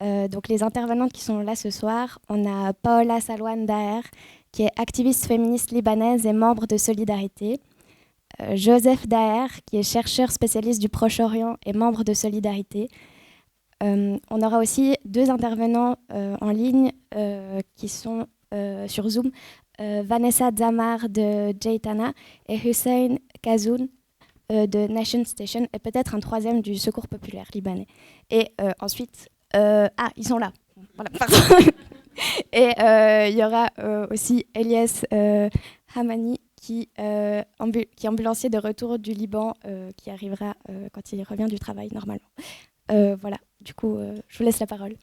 Donc les intervenantes qui sont là ce soir, on a Paola Salouane Daher, qui est activiste féministe libanaise et membre de Solidarité. Joseph Daher, qui est chercheur spécialiste du Proche-Orient et membre de Solidarité. On aura aussi deux intervenants en ligne qui sont sur Zoom, Vanessa Zamar de Jaytana et Hussein Kazoun de Nation Station, et peut-être un troisième du Secours populaire libanais. Et ensuite, ils sont là. Voilà, pardon. Et il y aura aussi Elias Hamani, qui est ambulancier de retour du Liban, qui arrivera quand il revient du travail, normalement. Voilà, du coup, je vous laisse la parole.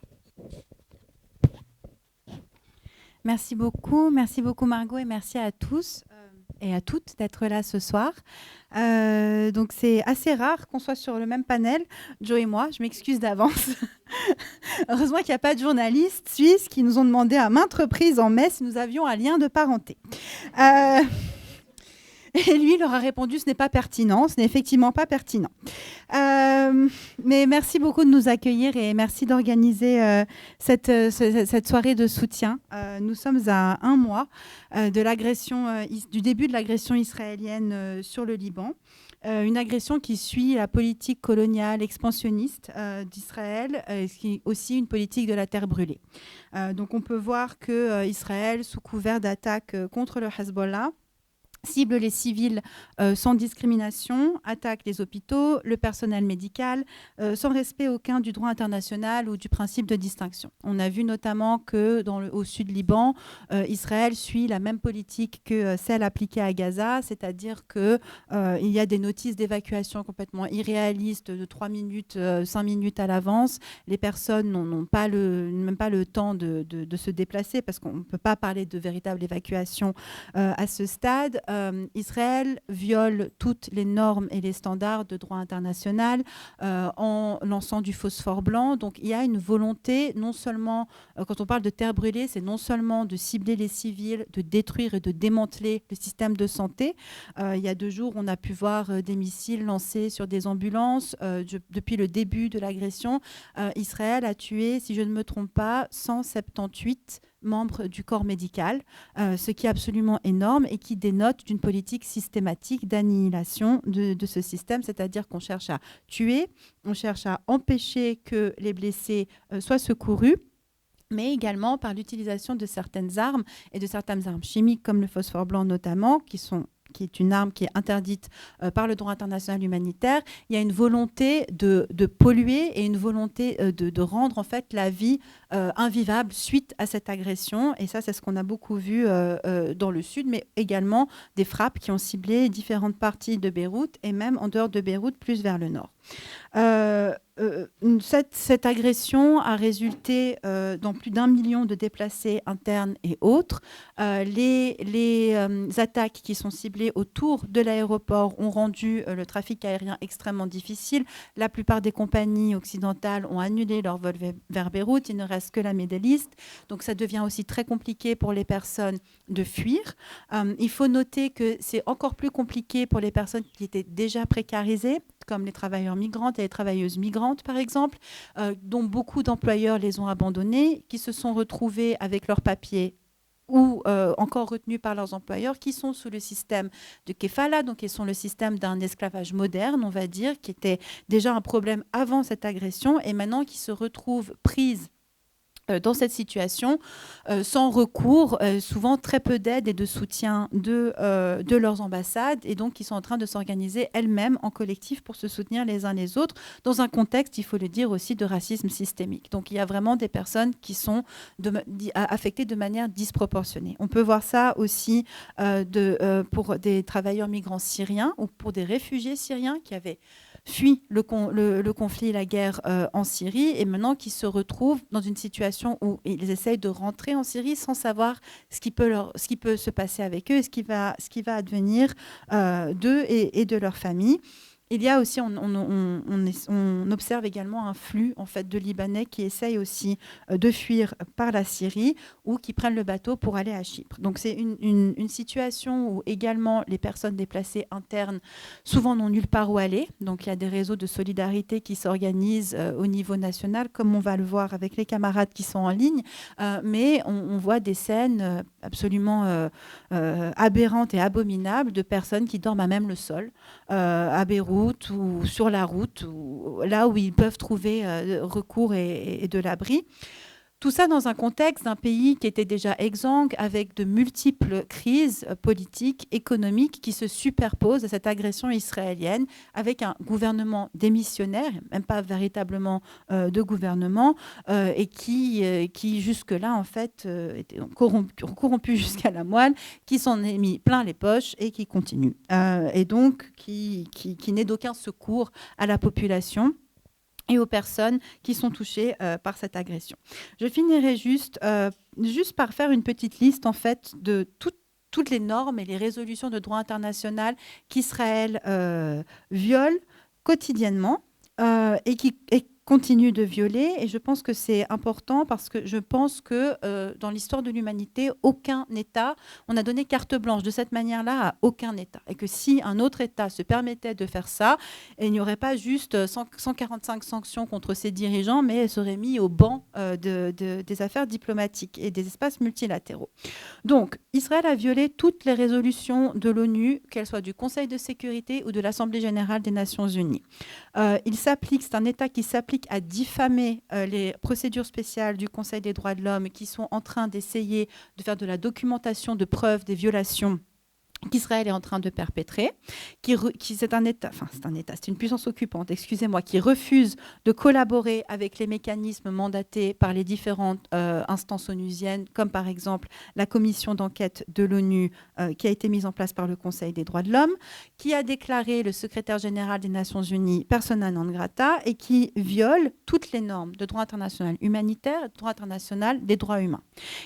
Merci beaucoup Margot, et merci à tous et à toutes d'être là ce soir. Donc c'est assez rare qu'on soit sur le même panel, Joe et moi, je m'excuse d'avance. Heureusement qu'il n'y a pas de journalistes suisses qui nous ont demandé à maintes reprises en mai si nous avions un lien de parenté. Et lui, il leur a répondu, ce n'est pas pertinent, ce n'est effectivement pas pertinent. Mais merci beaucoup de nous accueillir et merci d'organiser cette soirée de soutien. Nous sommes à un mois de l'agression, du début de l'agression israélienne sur le Liban. Une agression qui suit la politique coloniale expansionniste d'Israël, qui est aussi une politique de la terre brûlée. Donc on peut voir que Israël, sous couvert d'attaques contre le Hezbollah, cible les civils sans discrimination, attaque les hôpitaux, le personnel médical, sans respect aucun du droit international ou du principe de distinction. On a vu notamment que au sud Liban, Israël suit la même politique que celle appliquée à Gaza, c'est-à-dire qu'il y a des notices d'évacuation complètement irréalistes de 3 minutes, 5 minutes à l'avance. Les personnes n'ont même pas le temps de se déplacer parce qu'on ne peut pas parler de véritable évacuation à ce stade. Israël viole toutes les normes et les standards de droit international en lançant du phosphore blanc. Donc il y a une volonté, non seulement, quand on parle de terre brûlée, c'est non seulement de cibler les civils, de détruire et de démanteler le système de santé. Il y a 2 jours, on a pu voir des missiles lancés sur des ambulances. Depuis le début de l'agression, Israël a tué, si je ne me trompe pas, 178 membres du corps médical, ce qui est absolument énorme et qui dénote d'une politique systématique d'annihilation de ce système, c'est-à-dire qu'on cherche à tuer, on cherche à empêcher que les blessés soient secourus, mais également par l'utilisation de certaines armes et de certaines armes chimiques comme le phosphore blanc notamment, qui est une arme qui est interdite par le droit international humanitaire. Il y a une volonté de polluer et une volonté de rendre en fait la vie invivable suite à cette agression. Et ça, c'est ce qu'on a beaucoup vu dans le sud, mais également des frappes qui ont ciblé différentes parties de Beyrouth et même en dehors de Beyrouth, plus vers le nord. Cette agression a résulté dans plus d'1 million de déplacés internes et autres. Les attaques qui sont ciblées autour de l'aéroport ont rendu le trafic aérien extrêmement difficile. La plupart des compagnies occidentales ont annulé leur vol vers Beyrouth. Il ne reste que la Middle East. Donc ça devient aussi très compliqué pour les personnes de fuir. Il faut noter que c'est encore plus compliqué pour les personnes qui étaient déjà précarisées, comme les travailleurs migrants et les travailleuses migrantes, par exemple, dont beaucoup d'employeurs les ont abandonnés, qui se sont retrouvés avec leurs papiers ou encore retenus par leurs employeurs, qui sont sous le système de kefala, donc qui sont le système d'un esclavage moderne, on va dire, qui était déjà un problème avant cette agression, et maintenant qui se retrouvent prises dans cette situation, sans recours, souvent très peu d'aide et de soutien de leurs ambassades, et donc qui sont en train de s'organiser elles-mêmes en collectif pour se soutenir les uns les autres, dans un contexte, il faut le dire aussi, de racisme systémique. Donc il y a vraiment des personnes qui sont affectées de manière disproportionnée. On peut voir ça aussi pour des travailleurs migrants syriens ou pour des réfugiés syriens qui avaient fui le conflit et la guerre en Syrie, et maintenant qui se retrouvent dans une situation où ils essayent de rentrer en Syrie sans savoir ce qui peut se passer avec eux et ce qui va advenir d'eux et de leur famille. il y a aussi, on observe également un flux en fait de Libanais qui essayent aussi de fuir par la Syrie ou qui prennent le bateau pour aller à Chypre. Donc c'est une situation où également les personnes déplacées internes souvent n'ont nulle part où aller. Donc il y a des réseaux de solidarité qui s'organisent au niveau national, comme on va le voir avec les camarades qui sont en ligne. Mais on voit des scènes absolument aberrantes et abominables de personnes qui dorment à même le sol à Beyrouth ou sur la route, ou là où ils peuvent trouver recours et de l'abri. Tout ça dans un contexte d'un pays qui était déjà exsangue, avec de multiples crises politiques, économiques qui se superposent à cette agression israélienne, avec un gouvernement démissionnaire, même pas véritablement de gouvernement, et qui jusque-là, en fait, était corrompu jusqu'à la moelle, qui s'en est mis plein les poches et qui continue. Et donc, qui n'est d'aucun secours à la population et aux personnes qui sont touchées par cette agression. Je finirai juste par faire une petite liste en fait de toutes les normes et les résolutions de droit international qu'Israël viole quotidiennement et qui continue de violer. Et je pense que c'est important parce que je pense que dans l'histoire de l'humanité, aucun État, on a donné carte blanche de cette manière-là à aucun État. Et que si un autre État se permettait de faire ça, il n'y aurait pas juste 145 sanctions contre ses dirigeants, mais elle serait mis au banc des affaires diplomatiques et des espaces multilatéraux. Donc, Israël a violé toutes les résolutions de l'ONU, qu'elles soient du Conseil de sécurité ou de l'Assemblée générale des Nations unies. C'est un État qui s'applique à diffamer les procédures spéciales du Conseil des droits de l'homme qui sont en train d'essayer de faire de la documentation de preuves des violations qu'Israël est en train de perpétrer, c'est un État, c'est une puissance occupante, excusez-moi, qui refuse de collaborer avec les mécanismes mandatés par les différentes instances onusiennes, comme par exemple la commission d'enquête de l'ONU qui a été mise en place par le Conseil des droits de l'homme, qui a déclaré le secrétaire général des Nations Unies persona non grata et qui viole toutes les normes de droit international humanitaire, de droit international des droits humains.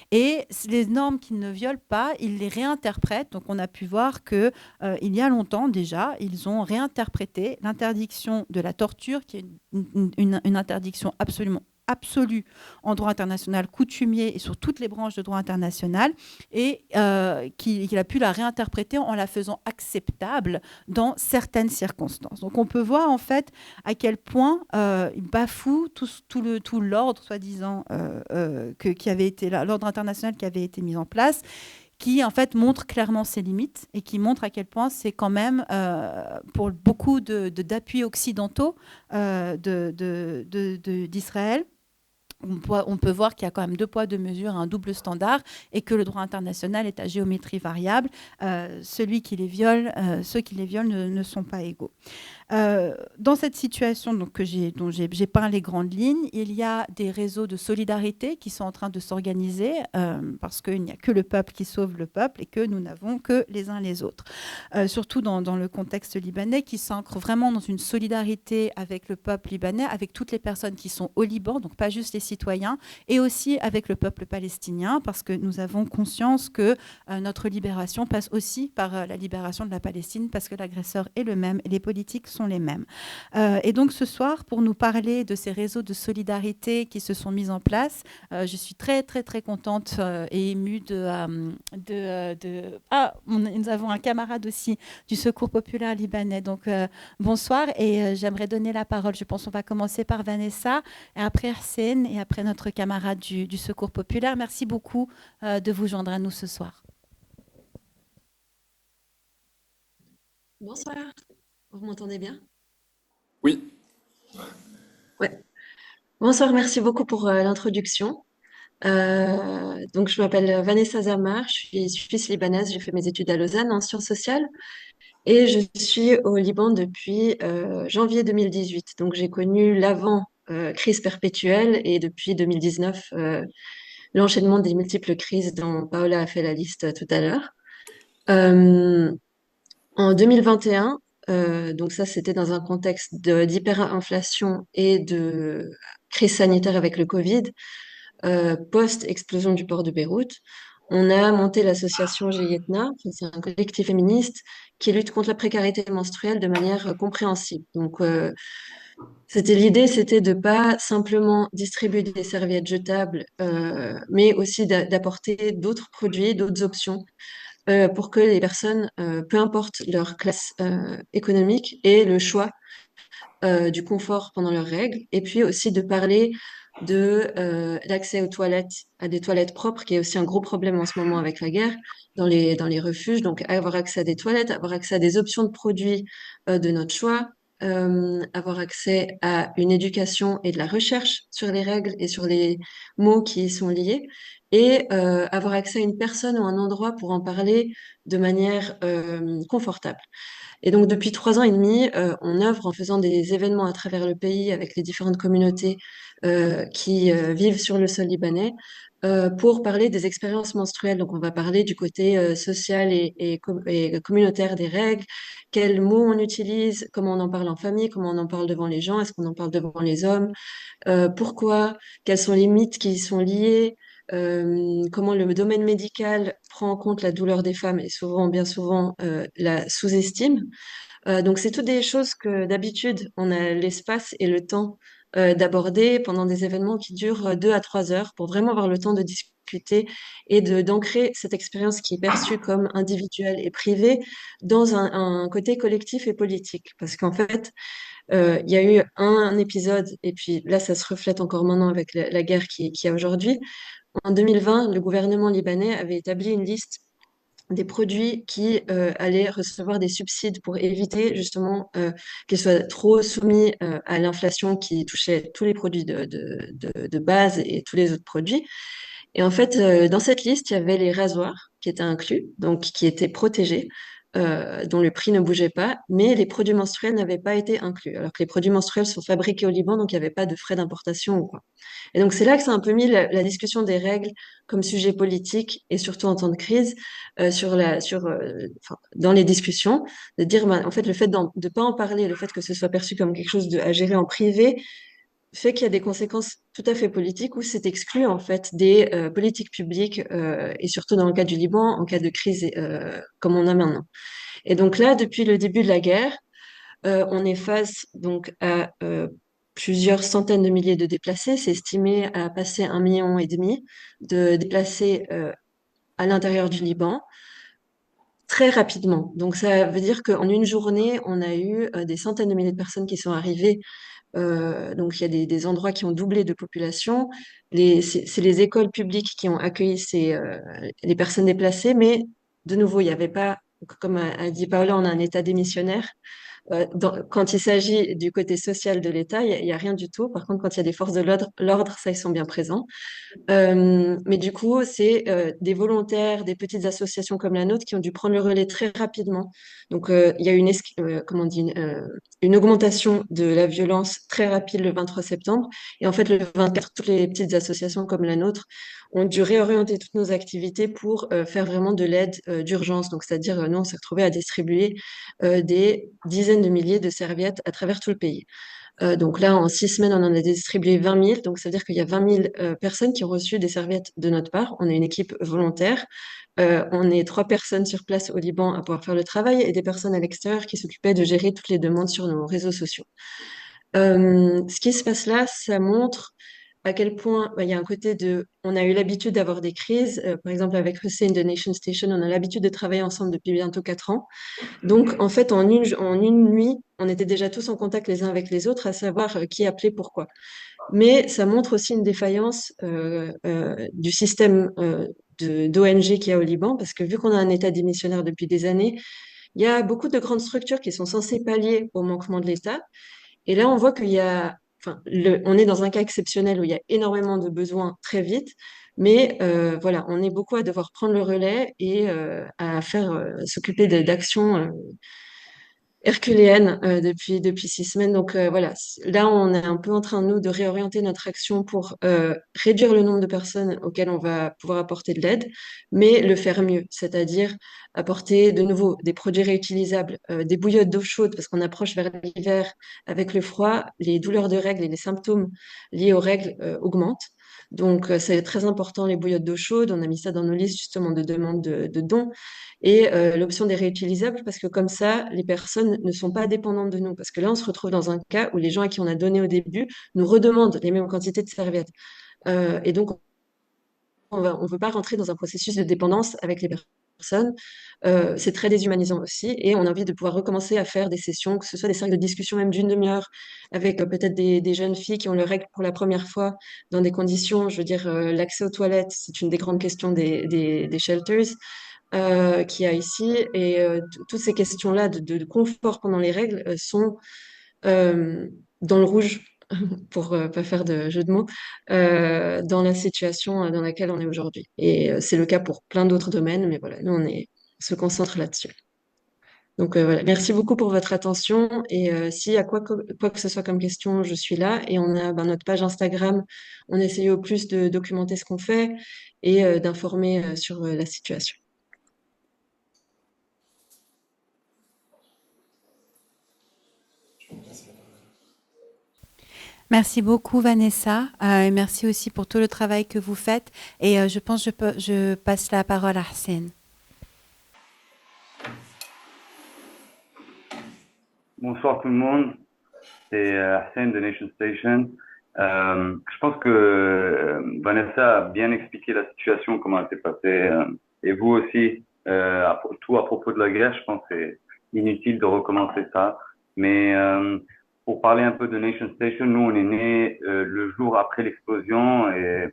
Et les normes qu'ils ne violent pas, ils les réinterprètent. Donc on a pu voir qu'il y a longtemps déjà, ils ont réinterprété l'interdiction de la torture, qui est une interdiction absolument absolue en droit international coutumier et sur toutes les branches de droit international, et qu'il a pu la réinterpréter en la faisant acceptable dans certaines circonstances. Donc on peut voir en fait à quel point il bafoue tout l'ordre, soi-disant, qui avait été l'ordre international qui avait été mis en place, qui en fait montre clairement ses limites et qui montre à quel point c'est quand même pour beaucoup d'appuis occidentaux d'Israël. On peut voir qu'il y a quand même deux poids, deux mesures, un double standard, et que le droit international est à géométrie variable. Ceux qui les violent ne sont pas égaux. Dans cette situation dont j'ai peint les grandes lignes, il y a des réseaux de solidarité qui sont en train de s'organiser parce qu'il n'y a que le peuple qui sauve le peuple et que nous n'avons que les uns les autres. Surtout dans le contexte libanais, qui s'ancre vraiment dans une solidarité avec le peuple libanais, avec toutes les personnes qui sont au Liban, donc pas juste les citoyens, et aussi avec le peuple palestinien, parce que nous avons conscience que notre libération passe aussi par la libération de la Palestine, parce que l'agresseur est le même et les politiques sont les mêmes. Et donc ce soir, pour nous parler de ces réseaux de solidarité qui se sont mis en place, je suis très très très contente et émue nous avons un camarade aussi du Secours populaire libanais. Donc bonsoir, et j'aimerais donner la parole. Je pense qu'on va commencer par Vanessa, et après Arsène, et après notre camarade du Secours populaire. Merci beaucoup de vous joindre à nous ce soir. Bonsoir, vous m'entendez bien? Oui, Ouais. Bonsoir, merci beaucoup pour l'introduction. Donc, je m'appelle Vanessa Zamar, je suis suisse-libanaise, j'ai fait mes études à Lausanne en sciences sociales et je suis au Liban depuis janvier 2018. Donc, j'ai connu l'avant crise perpétuelle et depuis 2019 l'enchaînement des multiples crises dont Paola a fait la liste tout à l'heure. Euh, En 2021, donc ça c'était dans un contexte d'hyperinflation et de crise sanitaire avec le Covid, post-explosion du port de Beyrouth, on a monté l'association Geyetna, enfin, c'est un collectif féministe qui lutte contre la précarité menstruelle de manière compréhensible. Donc, l'idée, c'était de pas simplement distribuer des serviettes jetables, mais aussi d'apporter d'autres produits, d'autres options, pour que les personnes, peu importe leur classe économique, aient le choix du confort pendant leurs règles, et puis aussi de parler de l'accès aux toilettes, à des toilettes propres, qui est aussi un gros problème en ce moment avec la guerre dans les refuges. Donc avoir accès à des toilettes, avoir accès à des options de produits de notre choix, avoir accès à une éducation et de la recherche sur les règles et sur les mots qui y sont liés, et avoir accès à une personne ou un endroit pour en parler de manière confortable. Et donc, depuis 3 ans et demi, on œuvre en faisant des événements à travers le pays avec les différentes communautés qui vivent sur le sol libanais pour parler des expériences menstruelles. Donc, on va parler du côté social et communautaire des règles, quels mots on utilise, comment on en parle en famille, comment on en parle devant les gens, est-ce qu'on en parle devant les hommes, pourquoi, quels sont les mythes qui y sont liés, comment le domaine médical prend en compte la douleur des femmes et souvent, bien souvent, la sous-estime. Donc, c'est toutes des choses que d'habitude, on a l'espace et le temps d'aborder pendant des événements qui durent 2 à 3 heures pour vraiment avoir le temps de discuter et d'ancrer cette expérience qui est perçue comme individuelle et privée dans un côté collectif et politique. Parce qu'en fait, il y a eu un épisode, et puis là, ça se reflète encore maintenant avec la guerre qui y a aujourd'hui. En 2020, le gouvernement libanais avait établi une liste des produits qui allaient recevoir des subsides pour éviter justement qu'ils soient trop soumis à l'inflation qui touchait tous les produits de base et tous les autres produits. Et en fait, dans cette liste, il y avait les rasoirs qui étaient inclus, donc qui étaient protégés, dont le prix ne bougeait pas, mais les produits menstruels n'avaient pas été inclus, alors que les produits menstruels sont fabriqués au Liban, donc il n'y avait pas de frais d'importation ou quoi. Et donc c'est là que ça a un peu mis la discussion des règles comme sujet politique et surtout en temps de crise enfin, dans les discussions, de dire bah, en fait le fait de pas en parler, le fait que ce soit perçu comme quelque chose à gérer en privé fait qu'il y a des conséquences tout à fait politiques où c'est exclu en fait des politiques publiques et surtout dans le cas du Liban en cas de crise comme on a maintenant. Et donc là, depuis le début de la guerre, on est face donc à plusieurs centaines de milliers de déplacés. C'est estimé à passer 1,5 million de déplacés à l'intérieur du Liban très rapidement. Donc ça veut dire qu'en une journée, on a eu des centaines de milliers de personnes qui sont arrivées. Donc, il y a des endroits qui ont doublé de population. C'est les écoles publiques qui ont accueilli les personnes déplacées, mais de nouveau, il n'y avait pas, comme a dit Paola, on a un État démissionnaire. Quand il s'agit du côté social de l'État, il y a rien du tout. Par contre, quand il y a des forces de l'ordre, ça, ils sont bien présents. Mais du coup, c'est des volontaires, des petites associations comme la nôtre qui ont dû prendre le relais très rapidement. Donc, il y a eu comment on dit, une augmentation de la violence très rapide le 23 septembre. Et en fait, le 24, toutes les petites associations comme la nôtre ont dû réorienter toutes nos activités pour faire vraiment de l'aide d'urgence. Donc, c'est-à-dire, nous, on s'est retrouvés à distribuer des dizaines de milliers de serviettes à travers tout le pays. Donc là, en 6 semaines, on en a distribué 20 000. Donc, ça veut dire qu'il y a 20 000 personnes qui ont reçu des serviettes de notre part. On est une équipe volontaire. On est 3 personnes sur place au Liban à pouvoir faire le travail et des personnes à l'extérieur qui s'occupaient de gérer toutes les demandes sur nos réseaux sociaux. Ce qui se passe là, ça montre à quel point bah, il y a un côté de... On a eu l'habitude d'avoir des crises. Par exemple, avec Hussein de Nation Station, on a l'habitude de travailler ensemble depuis bientôt 4 ans. Donc, en fait, en une nuit, on était déjà tous en contact les uns avec les autres, à savoir qui appelait pourquoi. Mais ça montre aussi une défaillance du système d'ONG qu'il y a au Liban, parce que vu qu'on a un État démissionnaire depuis des années, il y a beaucoup de grandes structures qui sont censées pallier au manquement de l'État. Et là, on voit qu'il y a, enfin, on est dans un cas exceptionnel où il y a énormément de besoins très vite. Mais voilà, on est beaucoup à devoir prendre le relais et à faire s'occuper d'actions herculéenne depuis 6 semaines. Donc voilà, là on est un peu en train nous de réorienter notre action pour réduire le nombre de personnes auxquelles on va pouvoir apporter de l'aide, mais le faire mieux, c'est-à-dire apporter de nouveau des produits réutilisables, des bouillottes d'eau chaude parce qu'on approche vers l'hiver avec le froid, les douleurs de règles et les symptômes liés aux règles augmentent. Donc, c'est très important, les bouillottes d'eau chaude. On a mis ça dans nos listes justement de demandes de dons. Et l'option des réutilisables, parce que comme ça, les personnes ne sont pas dépendantes de nous. Parce que là, on se retrouve dans un cas où les gens à qui on a donné au début nous redemandent les mêmes quantités de serviettes. Et donc, on ne veut pas rentrer dans un processus de dépendance avec les personnes. C'est très déshumanisant aussi. Et on a envie de pouvoir recommencer à faire des sessions, que ce soit des cercles de discussion même d'une demi-heure, avec peut-être des jeunes filles qui ont le règle pour la première fois, dans des conditions, je veux dire, l'accès aux toilettes, c'est une des grandes questions des shelters qu'il y a ici. Et toutes ces questions-là de confort pendant les règles sont dans le rouge, pour pas faire de jeu de mots, dans la situation dans laquelle on est aujourd'hui. Et c'est le cas pour plein d'autres domaines, mais voilà, nous, se concentre là-dessus. Donc voilà, merci beaucoup pour votre attention. Et s'il y a quoi que ce soit comme question, je suis là. Et on a notre page Instagram. On essaye au plus de documenter ce qu'on fait et d'informer sur la situation. Merci beaucoup Vanessa, et merci aussi pour tout le travail que vous faites. Et je pense que je passe la parole à Hussein. Bonsoir tout le monde, c'est Hussein de Nation Station. Je pense que Vanessa a bien expliqué la situation, comment elle s'est passée, et vous aussi, tout à propos de la guerre. Je pense que c'est inutile de recommencer ça. Mais pour parler un peu de Nation Station, nous on est nés le jour après l'explosion et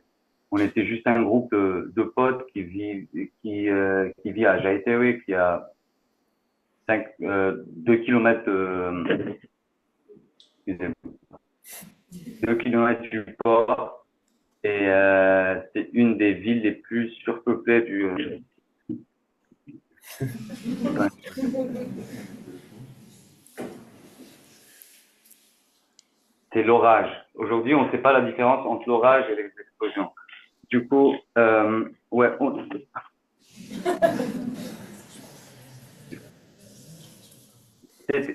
on était juste un groupe de potes qui vit à Jaitewe, qui a 2 kilomètres 2 kilomètres du port et c'est une des villes les plus surpeuplées du ouais. C'est l'orage. Aujourd'hui, on ne sait pas la différence entre l'orage et les explosions. Du coup, ouais,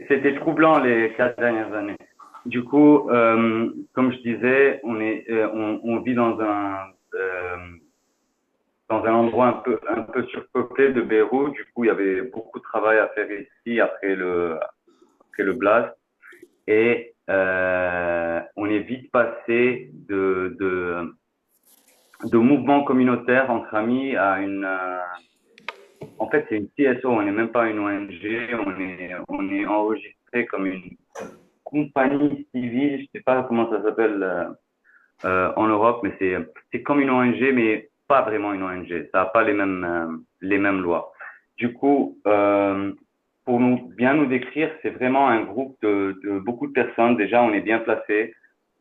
c'était troublant les 4 dernières années. Du coup, comme je disais, on vit dans un endroit un peu surpeuplé de Beyrouth. Du coup, il y avait beaucoup de travail à faire ici après le blast. Et on est vite passé de mouvements communautaires entre amis à en fait, c'est une CSO, on n'est même pas une ONG, on est enregistré comme une compagnie civile, je sais pas comment ça s'appelle en Europe, mais c'est comme une ONG, mais pas vraiment une ONG. Ça n'a pas les mêmes lois. Du coup, pour bien nous décrire, c'est vraiment un groupe de beaucoup de personnes. Déjà, on est bien placé.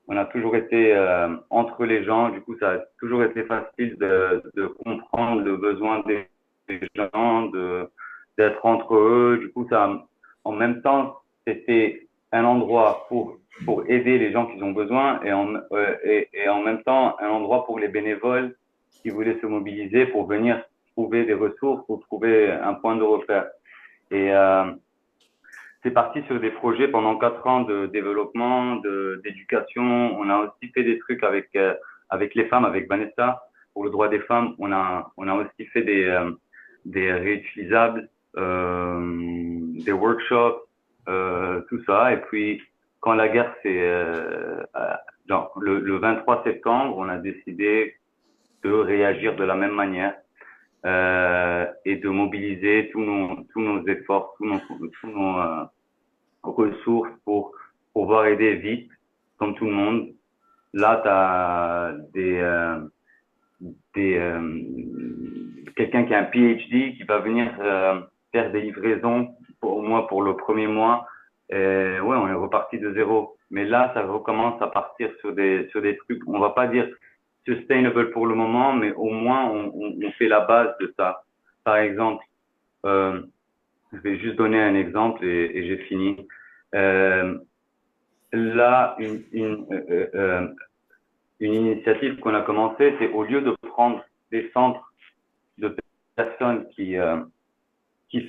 On a toujours été entre les gens. Du coup, ça a toujours été facile de comprendre le besoin des gens, d'être entre eux. Du coup, en même temps, c'était un endroit pour aider les gens qui ont besoin et en même temps un endroit pour les bénévoles qui voulaient se mobiliser pour venir trouver des ressources, pour trouver un point de repère. Et c'est parti sur des projets pendant 4 ans de développement, d'éducation. On a aussi fait des trucs avec les femmes, avec Vanessa pour le droit des femmes. On a aussi fait des réutilisables, des workshops, tout ça. Et puis quand la guerre le 23 septembre, on a décidé de réagir de la même manière et de mobiliser tous nos efforts, tous nos ressources pour pouvoir aider vite, comme tout le monde. Là, tu as quelqu'un qui a un PhD qui va venir faire des livraisons au moins pour le premier mois. Ouais, on est reparti de zéro. Mais là, ça recommence à partir sur des trucs. On va pas dire sustainable pour le moment, mais au moins on fait la base de ça. Par exemple, je vais juste donner un exemple et j'ai fini. Là, une initiative qu'on a commencée, c'est au lieu de prendre des centres de personnes qui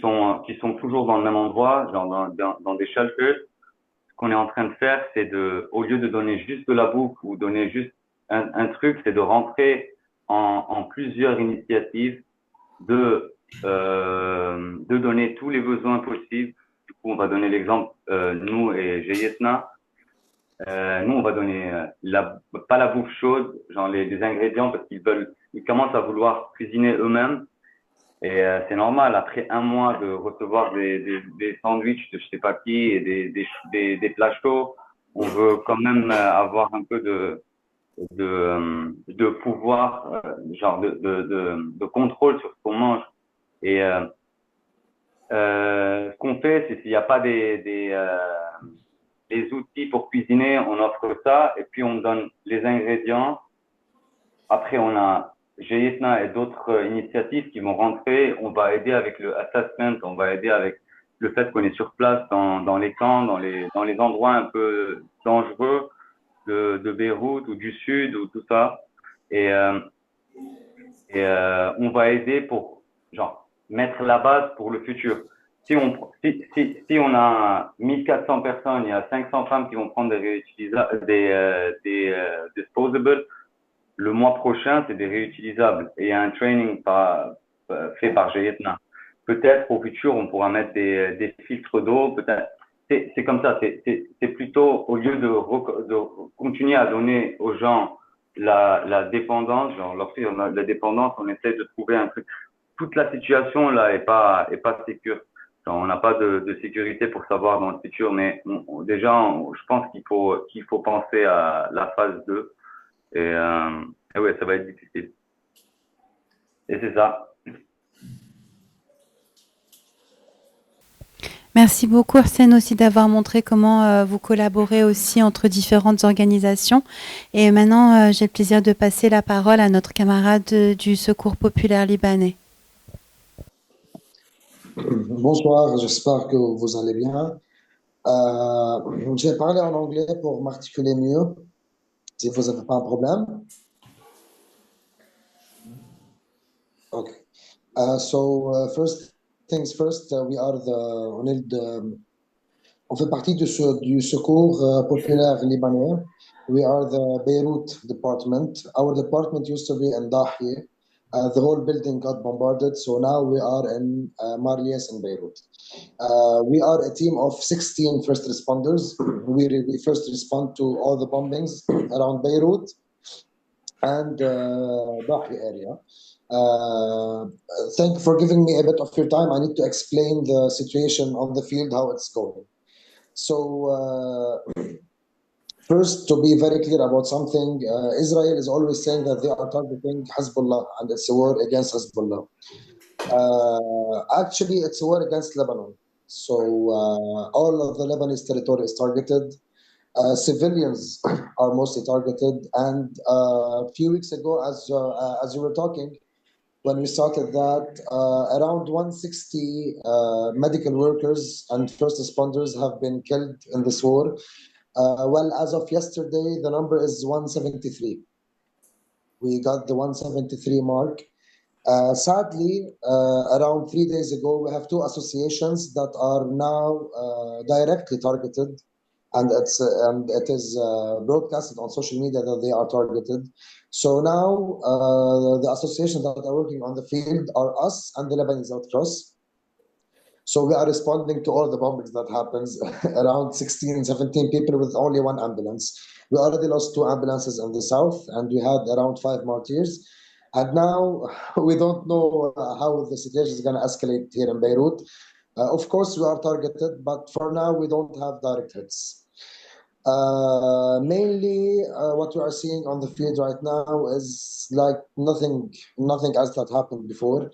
sont toujours dans le même endroit, genre dans des shelters, ce qu'on est en train de faire, c'est au lieu de donner juste de la bouffe ou donner juste un truc, c'est de rentrer en plusieurs initiatives, de donner tous les besoins possibles. Du coup, on va donner l'exemple, nous et Jeyetna. Nous, on va donner pas la bouffe chaude, genre les ingrédients, parce ils commencent à vouloir cuisiner eux-mêmes. Et c'est normal, après un mois de recevoir des sandwichs de je sais pas qui et des plats chauds, on veut quand même avoir un peu de pouvoir, genre de contrôle sur ce qu'on mange. Et ce qu'on fait, c'est s'il n'y a pas des outils pour cuisiner, on offre ça et puis on donne les ingrédients. Après, on a Jeyetna et d'autres initiatives qui vont rentrer. On va aider avec le assessment, on va aider avec le fait qu'on est sur place dans les camps, dans les endroits un peu dangereux de Beyrouth ou du sud ou tout ça. Et on va aider pour genre mettre la base pour le futur. Si on a 1400 personnes, il y a 500 femmes qui vont prendre des disposables. Le mois prochain, c'est des réutilisables. Et il y a un training fait par Jeyetna. Peut-être au futur, on pourra mettre des filtres d'eau. Peut-être. C'est comme ça. C'est plutôt au lieu de continuer à donner aux gens la dépendance, genre lorsqu'il y a la dépendance, on essaie de trouver un truc. Toute la situation là est pas sécure. Genre, on n'a pas de sécurité pour savoir dans le futur, mais déjà, je pense qu'il faut penser à la phase 2. Et ouais, ça va être difficile. Et c'est ça. Merci beaucoup, Arsène, aussi d'avoir montré comment vous collaborez aussi entre différentes organisations. Et maintenant, j'ai le plaisir de passer la parole à notre camarade du Secours populaire libanais. Bonsoir, j'espère que vous allez bien. Je vais parler en anglais pour m'articuler mieux, si vous n'avez pas un problème. Okay. First things first, on fait partie du Secours populaire libanais. We are the Beirut department. Our department used to be in Dahieh. The whole building got bombarded, so now we are in Marlies in Beirut. We are a team of 16 first responders. We first respond to all the bombings around Beirut and Dahieh area. Thank you for giving me a bit of your time. I need to explain the situation on the field, how it's going. So, first, to be very clear about something, Israel is always saying that they are targeting Hezbollah and it's a war against Hezbollah. Actually, it's a war against Lebanon. So, all of the Lebanese territory is targeted. Civilians are mostly targeted. And a few weeks ago, as you were talking, when we started that, around 160 medical workers and first responders have been killed in this war. Well, as of yesterday, the number is 173. We got the 173 mark. Sadly, around 3 days ago, we have two associations that are now directly targeted, and it is broadcasted on social media that they are targeted. So now the associations that are working on the field are us and the Lebanese Red Cross. So we are responding to all the bombings that happens, around 16, 17 people with only one ambulance. We already lost 2 ambulances in the south, and we had around 5 martyrs. And now we don't know how the situation is going to escalate here in Beirut. Of course, we are targeted, but for now, we don't have direct hits. Mainly, what we are seeing on the field right now is like nothing else that happened before.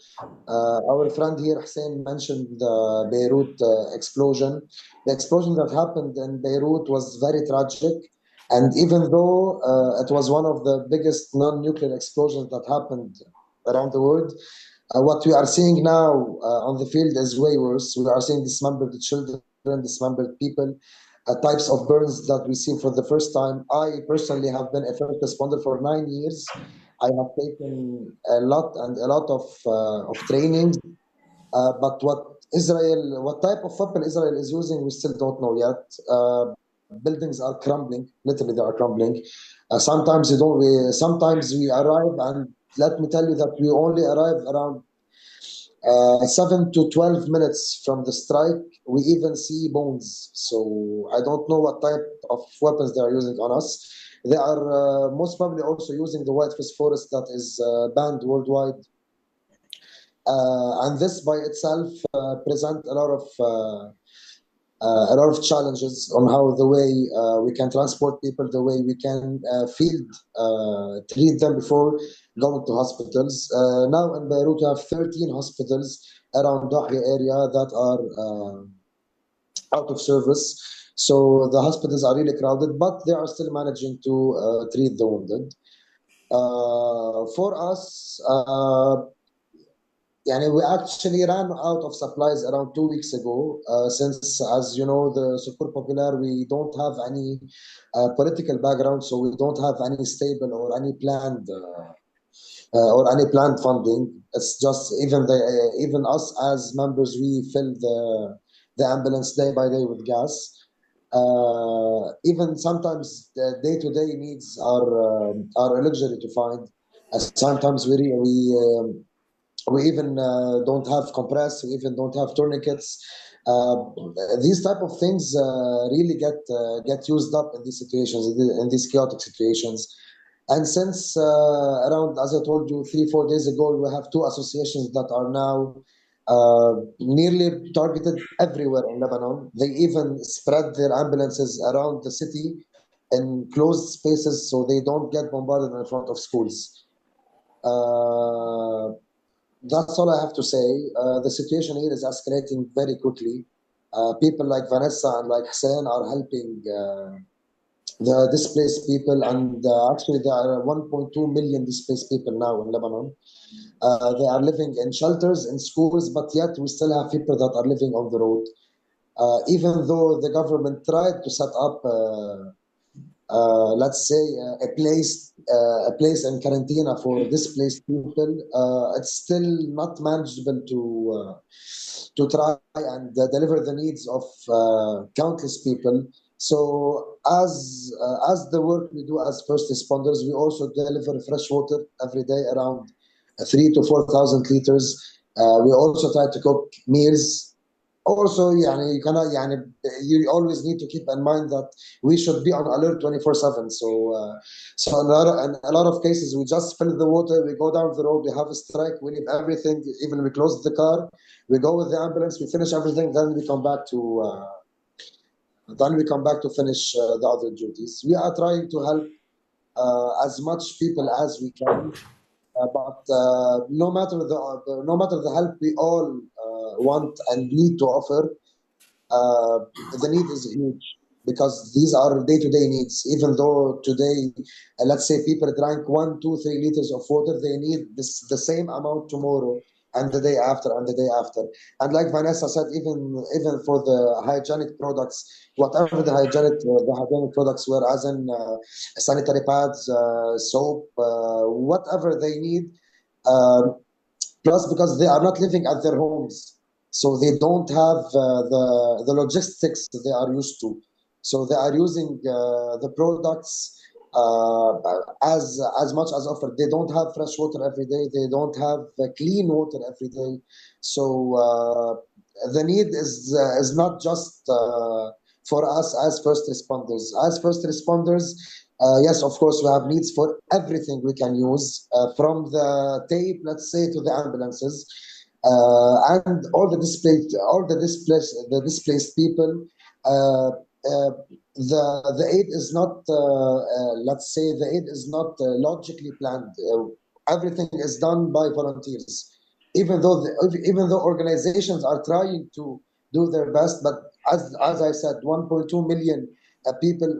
Our friend here, Hussein, mentioned the Beirut explosion. The explosion that happened in Beirut was very tragic. And even though it was one of the biggest non-nuclear explosions that happened around the world, what we are seeing now on the field is way worse. We are seeing dismembered children, dismembered people, types of burns that we see for the first time. I personally have been a first responder for 9 years. I have taken a lot of training, but what type of weapon Israel is using, we still don't know yet. buildings are crumbling. Literally, they are crumbling. Sometimes we arrive, and let me tell you that we only arrive around 7 to 12 minutes from the strike. We even see bones. So I don't know what type of weapons they are using on us. They are most probably also using the white phosphorus that is banned worldwide. And this by itself present a lot of challenges on how the way we can transport people, the way we can treat them before going to hospitals. Now in Beirut, we have 13 hospitals around Dahya area that are out of service. So the hospitals are really crowded, but they are still managing to treat the wounded. For us, we actually ran out of supplies around 2 weeks ago. Since, as you know, the Secours Populaire, we don't have any political background, so we don't have any stable or any planned funding. It's just even us as members, we fill the ambulance day by day with gas. Even sometimes the day-to-day needs are a luxury to find. Sometimes we even don't have compress. We even don't have tourniquets. These type of things really get used up in these situations, in these chaotic situations. And since around, as I told you, 3-4 days ago, we have 2 associations that are now nearly targeted everywhere in Lebanon. They even spread their ambulances around the city in closed spaces so they don't get bombarded in front of schools. That's all I have to say. The situation here is escalating very quickly. People like Vanessa and like Hussein are helping the displaced people, and actually there are 1.2 million displaced people now in Lebanon. They are living in shelters, in schools, but yet we still have people that are living on the road. Even though the government tried to set up let's say a place in quarantine for displaced people, it's still not manageable to try and deliver the needs of countless people. So as the work we do as first responders, we also deliver fresh water every day, around 3,000 to 4,000 liters. We also try to cook meals. Also, you always need to keep in mind that we should be on alert 24/7. So in a lot of cases, we just fill the water, we go down the road, we have a strike, we leave everything, even we close the car, we go with the ambulance, we finish everything, then we come back to finish the other duties. We are trying to help as much people as we can. But no matter the help we all want and need to offer, the need is huge, because these are day-to-day needs. Even though today, let's say people drank 1, 2, 3 liters of water, they need the same amount tomorrow and the day after and the day after. And like Vanessa said, even for the hygienic products, whatever the hygienic products were, as in sanitary pads, soap, whatever they need. Plus, because they are not living at their homes, so they don't have the logistics that they are used to. So they are using the products as much as offered. They don't have fresh water every day. They don't have clean water every day. So the need is not just for us as first responders. As first responders, yes, of course, we have needs for everything we can use, from the tape, let's say, to the ambulances, and all the displaced people. The aid is not, let's say, the aid is not logically planned. Everything is done by volunteers, even though organizations are trying to do their best. But as I said, 1.2 million people.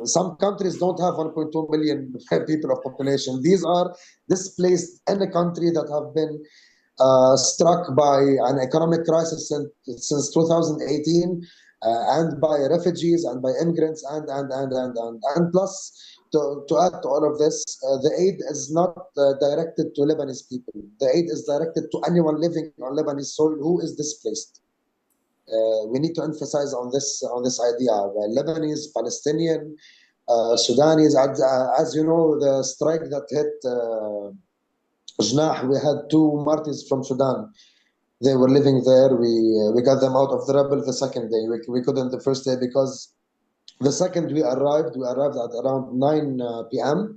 Some countries don't have 1.2 million people of population. These are displaced in a country that have been struck by an economic crisis since 2018, and by refugees and by immigrants, and plus, to add to all of this, the aid is not directed to Lebanese people. The aid is directed to anyone living on Lebanese soil who is displaced. We need to emphasize on this idea. Lebanese, Palestinian, Sudanese. As you know, the strike that hit Jnah, we had two martyrs from Sudan. They were living there. We got them out of the rebel the second day. We couldn't the first day because the second we arrived at around 9 p.m.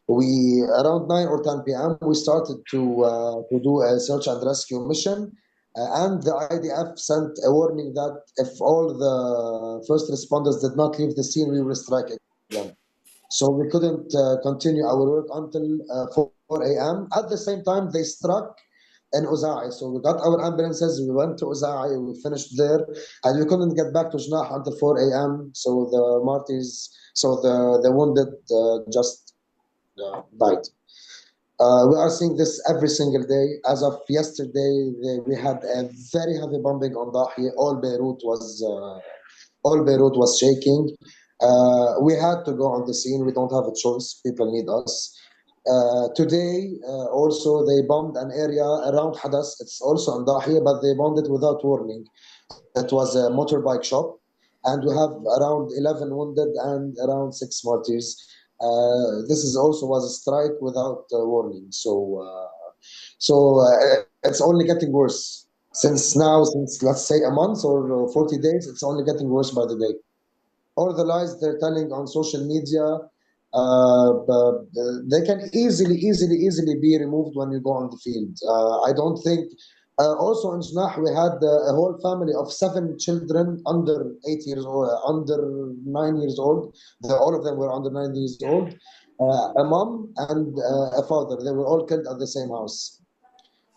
Around 9 or 10 p.m. we started to do a search and rescue mission. And the IDF sent a warning that if all the first responders did not leave the scene, we will strike again. So we couldn't continue our work until 4 a.m. At the same time, they struck in Uza'i. So we got our ambulances, we went to Uza'i, we finished there, and we couldn't get back to Jnah until 4 a.m. So the wounded just died. We are seeing this every single day. As of yesterday, we had a very heavy bombing on Dahi. All Beirut was shaking. We had to go on the scene. We don't have a choice. People need us. Today, also, they bombed an area around Hadas. It's also on Dahi, but they bombed it without warning. It was a motorbike shop, and we have around 11 wounded and around 6 martyrs. This was a strike without warning. So it's only getting worse. Since let's say a month or 40 days, it's only getting worse by the day. All the lies they're telling on social media, they can easily be removed when you go on the field. I don't think. Also in Jnah, we had a whole family of 7 children under 8 years old, under 9 years old. All of them were under 9 years old. A mom and a father. They were all killed at the same house.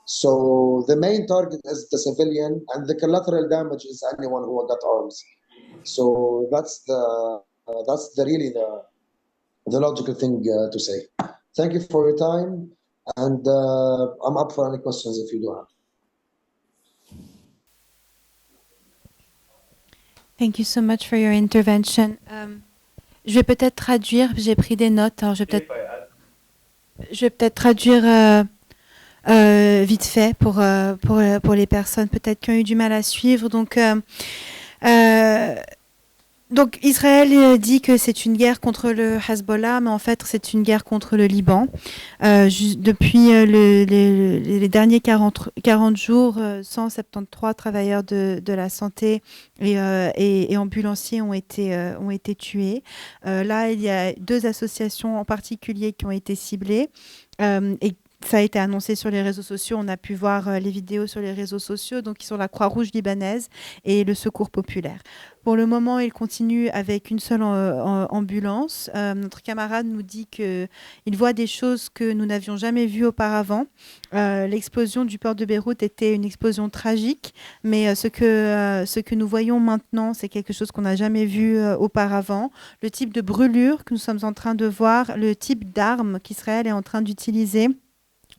So the main target is the civilian, and the collateral damage is anyone who got arms. So that's really the logical thing to say. Thank you for your time, and I'm up for any questions if you do have. Thank you so much for your intervention. Je vais peut-être traduire, j'ai pris des notes, alors je vais peut-être traduire vite fait pour les personnes peut-être qui ont eu du mal à suivre. Donc Israël dit que c'est une guerre contre le Hezbollah, mais en fait c'est une guerre contre le Liban. Depuis les derniers 40 jours, 173 travailleurs de la santé et ambulanciers ont été tués. Là, il y a 2 associations en particulier qui ont été ciblées et ça a été annoncé sur les réseaux sociaux. On a pu voir les vidéos sur les réseaux sociaux, donc qui sont la Croix-Rouge libanaise et le Secours populaire. Pour le moment, il continue avec une seule ambulance. Notre camarade nous dit qu'il voit des choses que nous n'avions jamais vues auparavant. L'explosion du port de Beyrouth était une explosion tragique, mais ce que nous voyons maintenant, c'est quelque chose qu'on n'a jamais vu auparavant. Le type de brûlure que nous sommes en train de voir, le type d'armes qu'Israël est en train d'utiliser.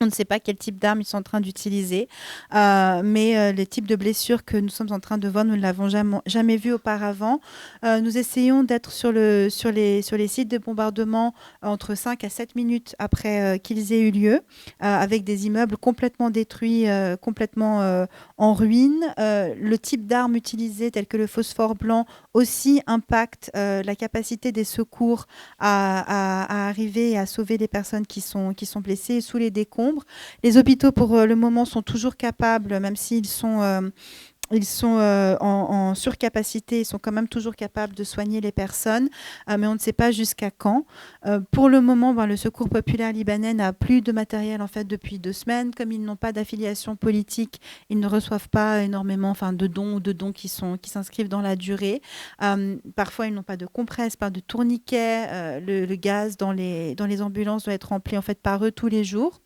On ne sait pas quel type d'armes ils sont en train d'utiliser, mais les types de blessures que nous sommes en train de voir, nous ne l'avons jamais vu auparavant. Nous essayons d'être sur les sites de bombardement entre 5 à 7 minutes après qu'ils aient eu lieu, avec des immeubles complètement détruits, complètement en ruine. Le type d'armes utilisées, tel que le phosphore blanc, aussi impacte la capacité des secours à arriver et à sauver les personnes qui sont blessées sous les décombres. Les hôpitaux, pour le moment, sont toujours capables, même s'ils sont en surcapacité, ils sont quand même toujours capables de soigner les personnes, mais on ne sait pas jusqu'à quand. Pour le moment, le Secours populaire libanais n'a plus de matériel en fait depuis 2 semaines. Comme ils n'ont pas d'affiliation politique, ils ne reçoivent pas énormément de dons qui s'inscrivent dans la durée. Parfois, ils n'ont pas de compresses, pas de tourniquets. Le gaz dans les ambulances doit être rempli en fait par eux tous les jours.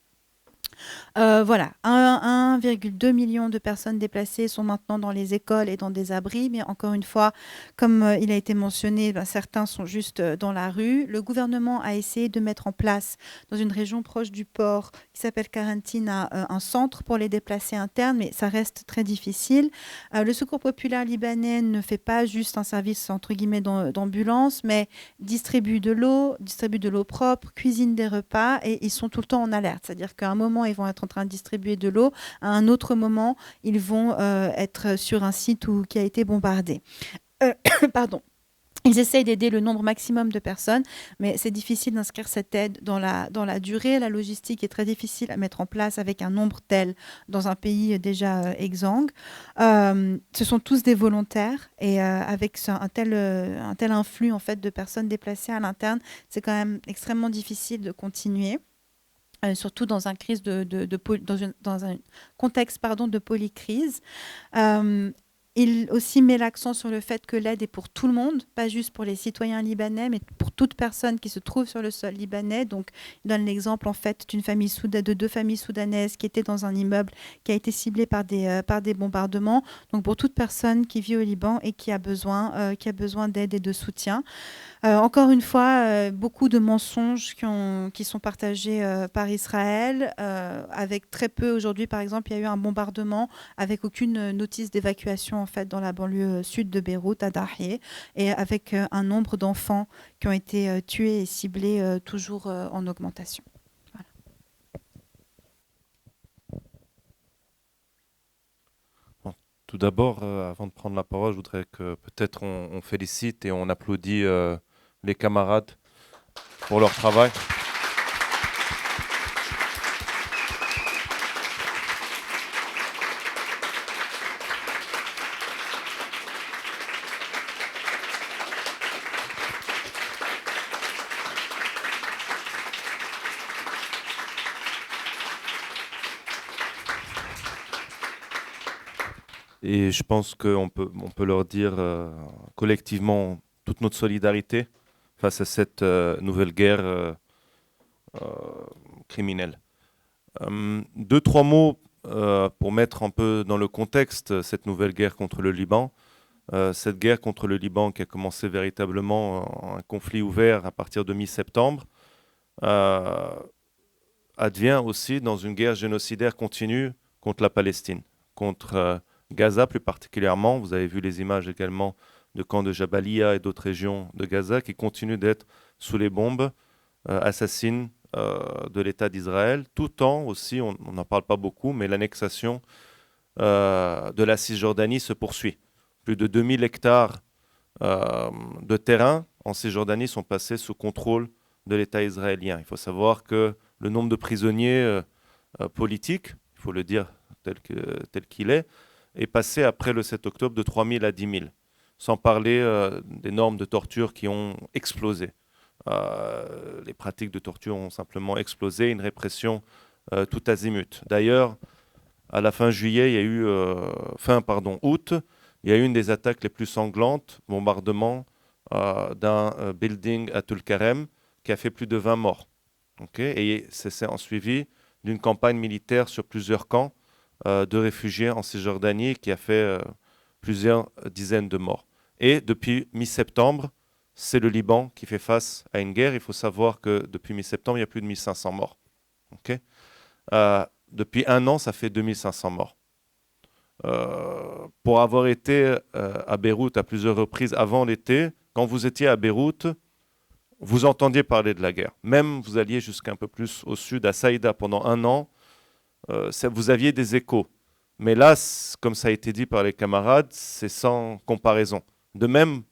Voilà, 1,2 million de personnes déplacées sont maintenant dans les écoles et dans des abris, mais encore une fois, comme il a été mentionné, certains sont juste dans la rue. Le gouvernement a essayé de mettre en place, dans une région proche du port qui s'appelle Karantina, un centre pour les déplacés internes, mais ça reste très difficile. Le Secours populaire libanais ne fait pas juste un service entre guillemets d'ambulance, mais distribue de l'eau propre, cuisine des repas, et ils sont tout le temps en alerte. C'est-à-dire qu'à un moment, moment, ils vont être en train de distribuer de l'eau. À un autre moment, ils vont être sur un site qui a été bombardé. Pardon. Ils essayent d'aider le nombre maximum de personnes, mais c'est difficile d'inscrire cette aide dans la durée. La logistique est très difficile à mettre en place avec un nombre tel dans un pays déjà exsangue. Ce sont tous des volontaires et avec un tel influx en fait, de personnes déplacées à l'interne, c'est quand même extrêmement difficile de continuer. Surtout dans un contexte de polycrise. Il aussi met l'accent sur le fait que l'aide est pour tout le monde, pas juste pour les citoyens libanais, mais pour toute personne qui se trouve sur le sol libanais. Donc, il donne l'exemple en fait de 2 familles soudanaises qui étaient dans un immeuble qui a été ciblé par des bombardements. Donc, pour toute personne qui vit au Liban et qui a besoin d'aide et de soutien. Encore une fois, beaucoup de mensonges qui sont partagés par Israël, avec très peu aujourd'hui. Par exemple, il y a eu un bombardement avec aucune notice d'évacuation en fait dans la banlieue sud de Beyrouth, à Dahieh, et avec un nombre d'enfants qui ont été tués et ciblés toujours en augmentation. Voilà. Bon, tout d'abord, avant de prendre la parole, je voudrais que peut-être on félicite et on applaudit les camarades pour leur travail. Et je pense qu'on peut leur dire collectivement toute notre solidarité face à cette nouvelle guerre criminelle. 2-3 mots pour mettre un peu dans le contexte cette nouvelle guerre contre le Liban. Cette guerre contre le Liban qui a commencé véritablement un conflit ouvert à partir de mi-septembre advient aussi dans une guerre génocidaire continue contre la Palestine, contre Gaza plus particulièrement. Vous avez vu les images également de camps de Jabalia et d'autres régions de Gaza qui continuent d'être sous les bombes assassines de l'État d'Israël, tout en aussi, on n'en parle pas beaucoup, mais l'annexation de la Cisjordanie se poursuit. Plus de 2000 hectares de terrain en Cisjordanie sont passés sous contrôle de l'État israélien. Il faut savoir que le nombre de prisonniers politiques, il faut le dire tel qu'il est passé après le 7 octobre de 3000 à 10 000, sans parler des normes de torture qui ont explosé. Les pratiques de torture ont simplement explosé, une répression tout azimut. D'ailleurs, à la fin juillet, il y a eu, août, il y a eu une des attaques les plus sanglantes, bombardement d'un building à Tulkarem qui a fait plus de 20 morts. Et c'est en suivi d'une campagne militaire sur plusieurs camps de réfugiés en Cisjordanie qui a fait plusieurs dizaines de morts. Et depuis mi-septembre, c'est le Liban qui fait face à une guerre. Il faut savoir que depuis mi-septembre, il y a plus de 1500 morts. Depuis 1 an, ça fait 2500 morts. Pour avoir été à Beyrouth à plusieurs reprises avant l'été, quand vous étiez à Beyrouth, vous entendiez parler de la guerre. Même vous alliez jusqu'à un peu plus au sud, à Saïda, pendant 1 an, vous aviez des échos. Mais là, comme ça a été dit par les camarades, c'est sans comparaison. De même,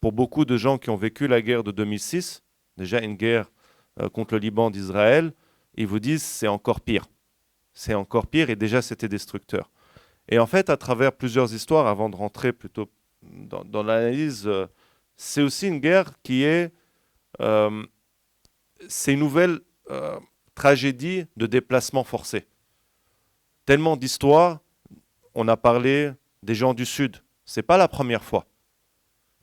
pour beaucoup de gens qui ont vécu la guerre de 2006, déjà une guerre contre le Liban d'Israël, ils vous disent c'est encore pire. C'est encore pire et déjà c'était destructeur. Et en fait, à travers plusieurs histoires, avant de rentrer plutôt dans l'analyse, c'est aussi une guerre qui est... c'est une nouvelle tragédie de déplacement forcé. Tellement d'histoires, on a parlé des gens du Sud. Ce n'est pas la première fois.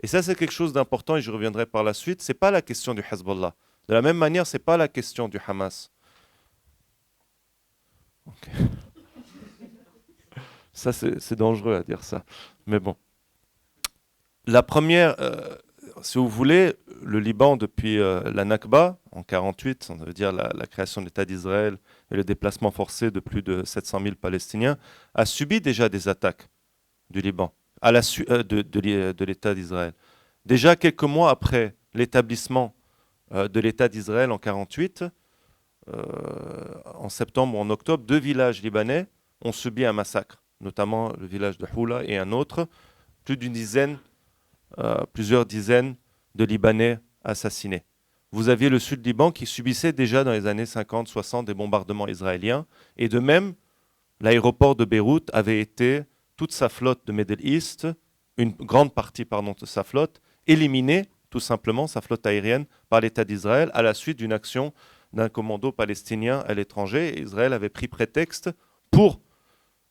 Et ça, c'est quelque chose d'important et je reviendrai par la suite. Ce n'est pas la question du Hezbollah. De la même manière, ce n'est pas la question du Hamas. Okay. Ça, c'est dangereux à dire ça. Mais bon. La première, si vous voulez, le Liban, depuis la Nakba, en 1948, ça veut dire la création de l'État d'Israël et le déplacement forcé de plus de 700 000 Palestiniens, a subi déjà des attaques du Liban, de l'État d'Israël. Déjà quelques mois après l'établissement de l'État d'Israël en 1948, en septembre ou en octobre, 2 villages libanais ont subi un massacre, notamment le village de Houla et un autre, plusieurs dizaines de Libanais assassinés. Vous aviez le sud Liban qui subissait déjà dans les années 50-60 des bombardements israéliens, et de même, l'aéroport de Beyrouth avait été, toute sa flotte de Middle East, une grande partie de sa flotte, éliminée, tout simplement, sa flotte aérienne, par l'État d'Israël, à la suite d'une action d'un commando palestinien à l'étranger. Israël avait pris prétexte pour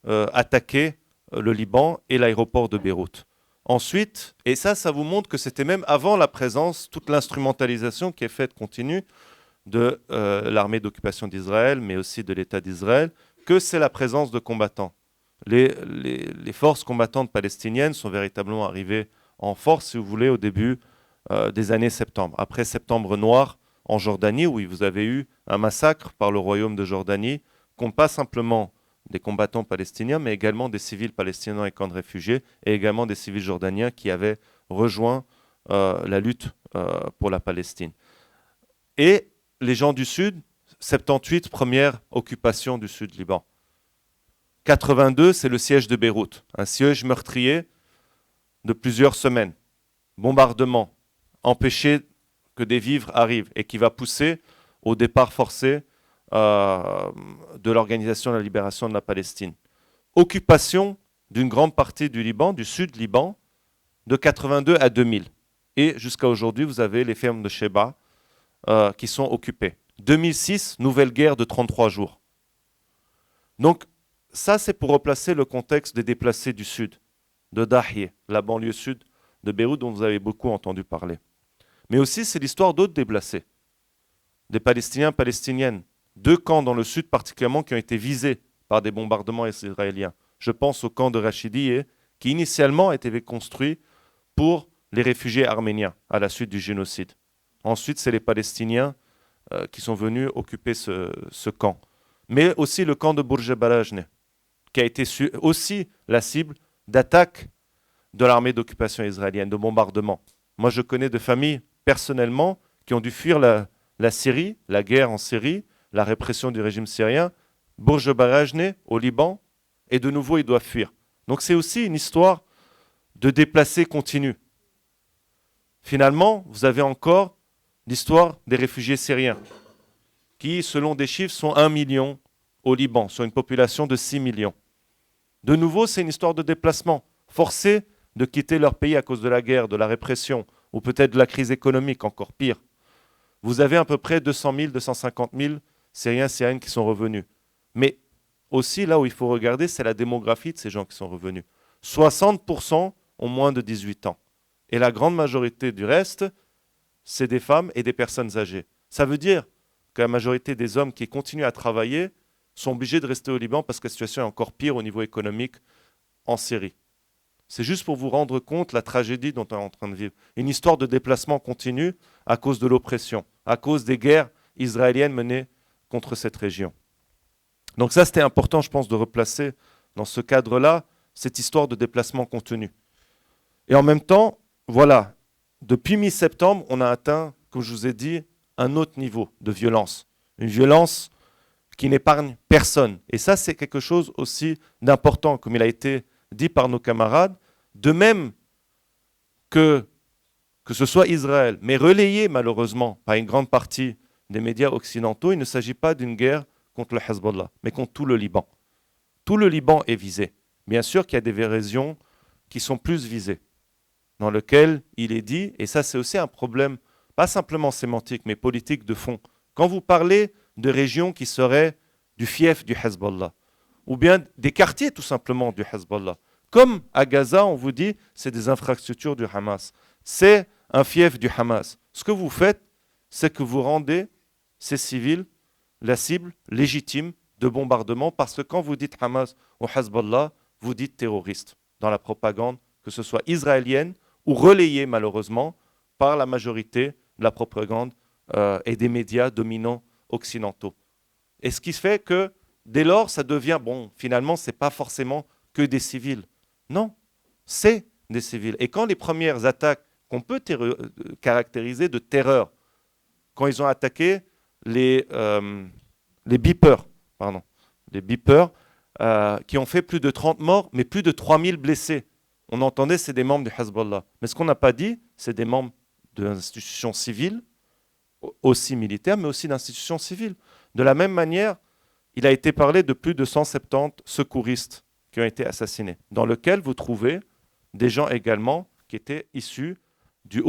attaquer le Liban et l'aéroport de Beyrouth. Ensuite, et ça vous montre que c'était même avant la présence, toute l'instrumentalisation qui est faite continue de l'armée d'occupation d'Israël, mais aussi de l'État d'Israël, que c'est la présence de combattants. Les forces combattantes palestiniennes sont véritablement arrivées en force, si vous voulez, au début des années septembre. Après Septembre Noir, en Jordanie, où vous avez eu un massacre par le royaume de Jordanie, compte pas simplement des combattants palestiniens, mais également des civils palestiniens dans les camps de réfugiés, et également des civils jordaniens qui avaient rejoint la lutte pour la Palestine. Et les gens du Sud, 78, première occupation du Sud Liban. 82, c'est le siège de Beyrouth, un siège meurtrier de plusieurs semaines. Bombardement, empêcher que des vivres arrivent et qui va pousser au départ forcé de l'Organisation de la libération de la Palestine. Occupation d'une grande partie du Liban, du Sud Liban, de 82 à 2000. Et jusqu'à aujourd'hui, vous avez les fermes de Sheba qui sont occupées. 2006, nouvelle guerre de 33 jours. Donc, ça, c'est pour replacer le contexte des déplacés du Sud, de Dahieh, la banlieue sud de Beyrouth, dont vous avez beaucoup entendu parler. Mais aussi, c'est l'histoire d'autres déplacés, des Palestiniens, Palestiniennes. 2 camps dans le Sud particulièrement qui ont été visés par des bombardements israéliens. Je pense au camp de Rachidiyeh, qui initialement a été construit pour les réfugiés arméniens à la suite du génocide. Ensuite, c'est les Palestiniens qui sont venus occuper ce camp. Mais aussi le camp de Bourj Balajne, qui a été aussi la cible d'attaques de l'armée d'occupation israélienne, de bombardements. Moi, je connais des familles, personnellement, qui ont dû fuir la Syrie, la guerre en Syrie, la répression du régime syrien, Bourj Balajne au Liban, et de nouveau, ils doivent fuir. Donc c'est aussi une histoire de déplacés continus. Finalement, vous avez encore l'histoire des réfugiés syriens, qui, selon des chiffres, sont 1 million au Liban, sur une population de 6 millions. De nouveau, c'est une histoire de déplacement, forcés de quitter leur pays à cause de la guerre, de la répression, ou peut-être de la crise économique, encore pire. Vous avez à peu près 200 000, 250 000 Syriens, Syriennes qui sont revenus. Mais aussi, là où il faut regarder, c'est la démographie de ces gens qui sont revenus. 60% ont moins de 18 ans. Et la grande majorité du reste, c'est des femmes et des personnes âgées. Ça veut dire que la majorité des hommes qui continuent à travailler sont obligés de rester au Liban parce que la situation est encore pire au niveau économique en Syrie. C'est juste pour vous rendre compte de la tragédie dont on est en train de vivre. Une histoire de déplacement continu à cause de l'oppression, à cause des guerres israéliennes menées contre cette région. Donc ça, c'était important, je pense, de replacer dans ce cadre-là cette histoire de déplacement continu. Et en même temps, voilà, depuis mi-septembre, on a atteint, comme je vous ai dit, un autre niveau de violence. Une violence qui n'épargne personne. Et ça, c'est quelque chose aussi d'important, comme il a été dit par nos camarades, de même que ce soit Israël, mais relayé malheureusement par une grande partie des médias occidentaux, il ne s'agit pas d'une guerre contre le Hezbollah, mais contre tout le Liban. Tout le Liban est visé. Bien sûr qu'il y a des régions qui sont plus visées, dans lesquelles il est dit, et ça c'est aussi un problème, pas simplement sémantique, mais politique de fond. Quand vous parlez de régions qui seraient du fief du Hezbollah, ou bien des quartiers tout simplement du Hezbollah, comme à Gaza, on vous dit, c'est des infrastructures du Hamas. C'est un fief du Hamas. Ce que vous faites, c'est que vous rendez ces civils la cible légitime de bombardement, parce que quand vous dites Hamas ou Hezbollah, vous dites terroriste dans la propagande, que ce soit israélienne ou relayée malheureusement par la majorité de la propagande et des médias dominants occidentaux. Et ce qui fait que dès lors, ça devient, bon, finalement, ce n'est pas forcément que des civils. Non, c'est des civils. Et quand les premières attaques qu'on peut caractériser de terreur, quand ils ont attaqué les beepers pardon, les beepers, qui ont fait plus de 30 morts, mais plus de 3000 blessés. On entendait, c'est des membres du Hezbollah. Mais ce qu'on n'a pas dit, c'est des membres d'institutions civiles, aussi militaires, mais aussi d'institutions civiles. De la même manière, il a été parlé de plus de 170 secouristes qui ont été assassinés, dans lequel vous trouvez des gens également qui étaient issus du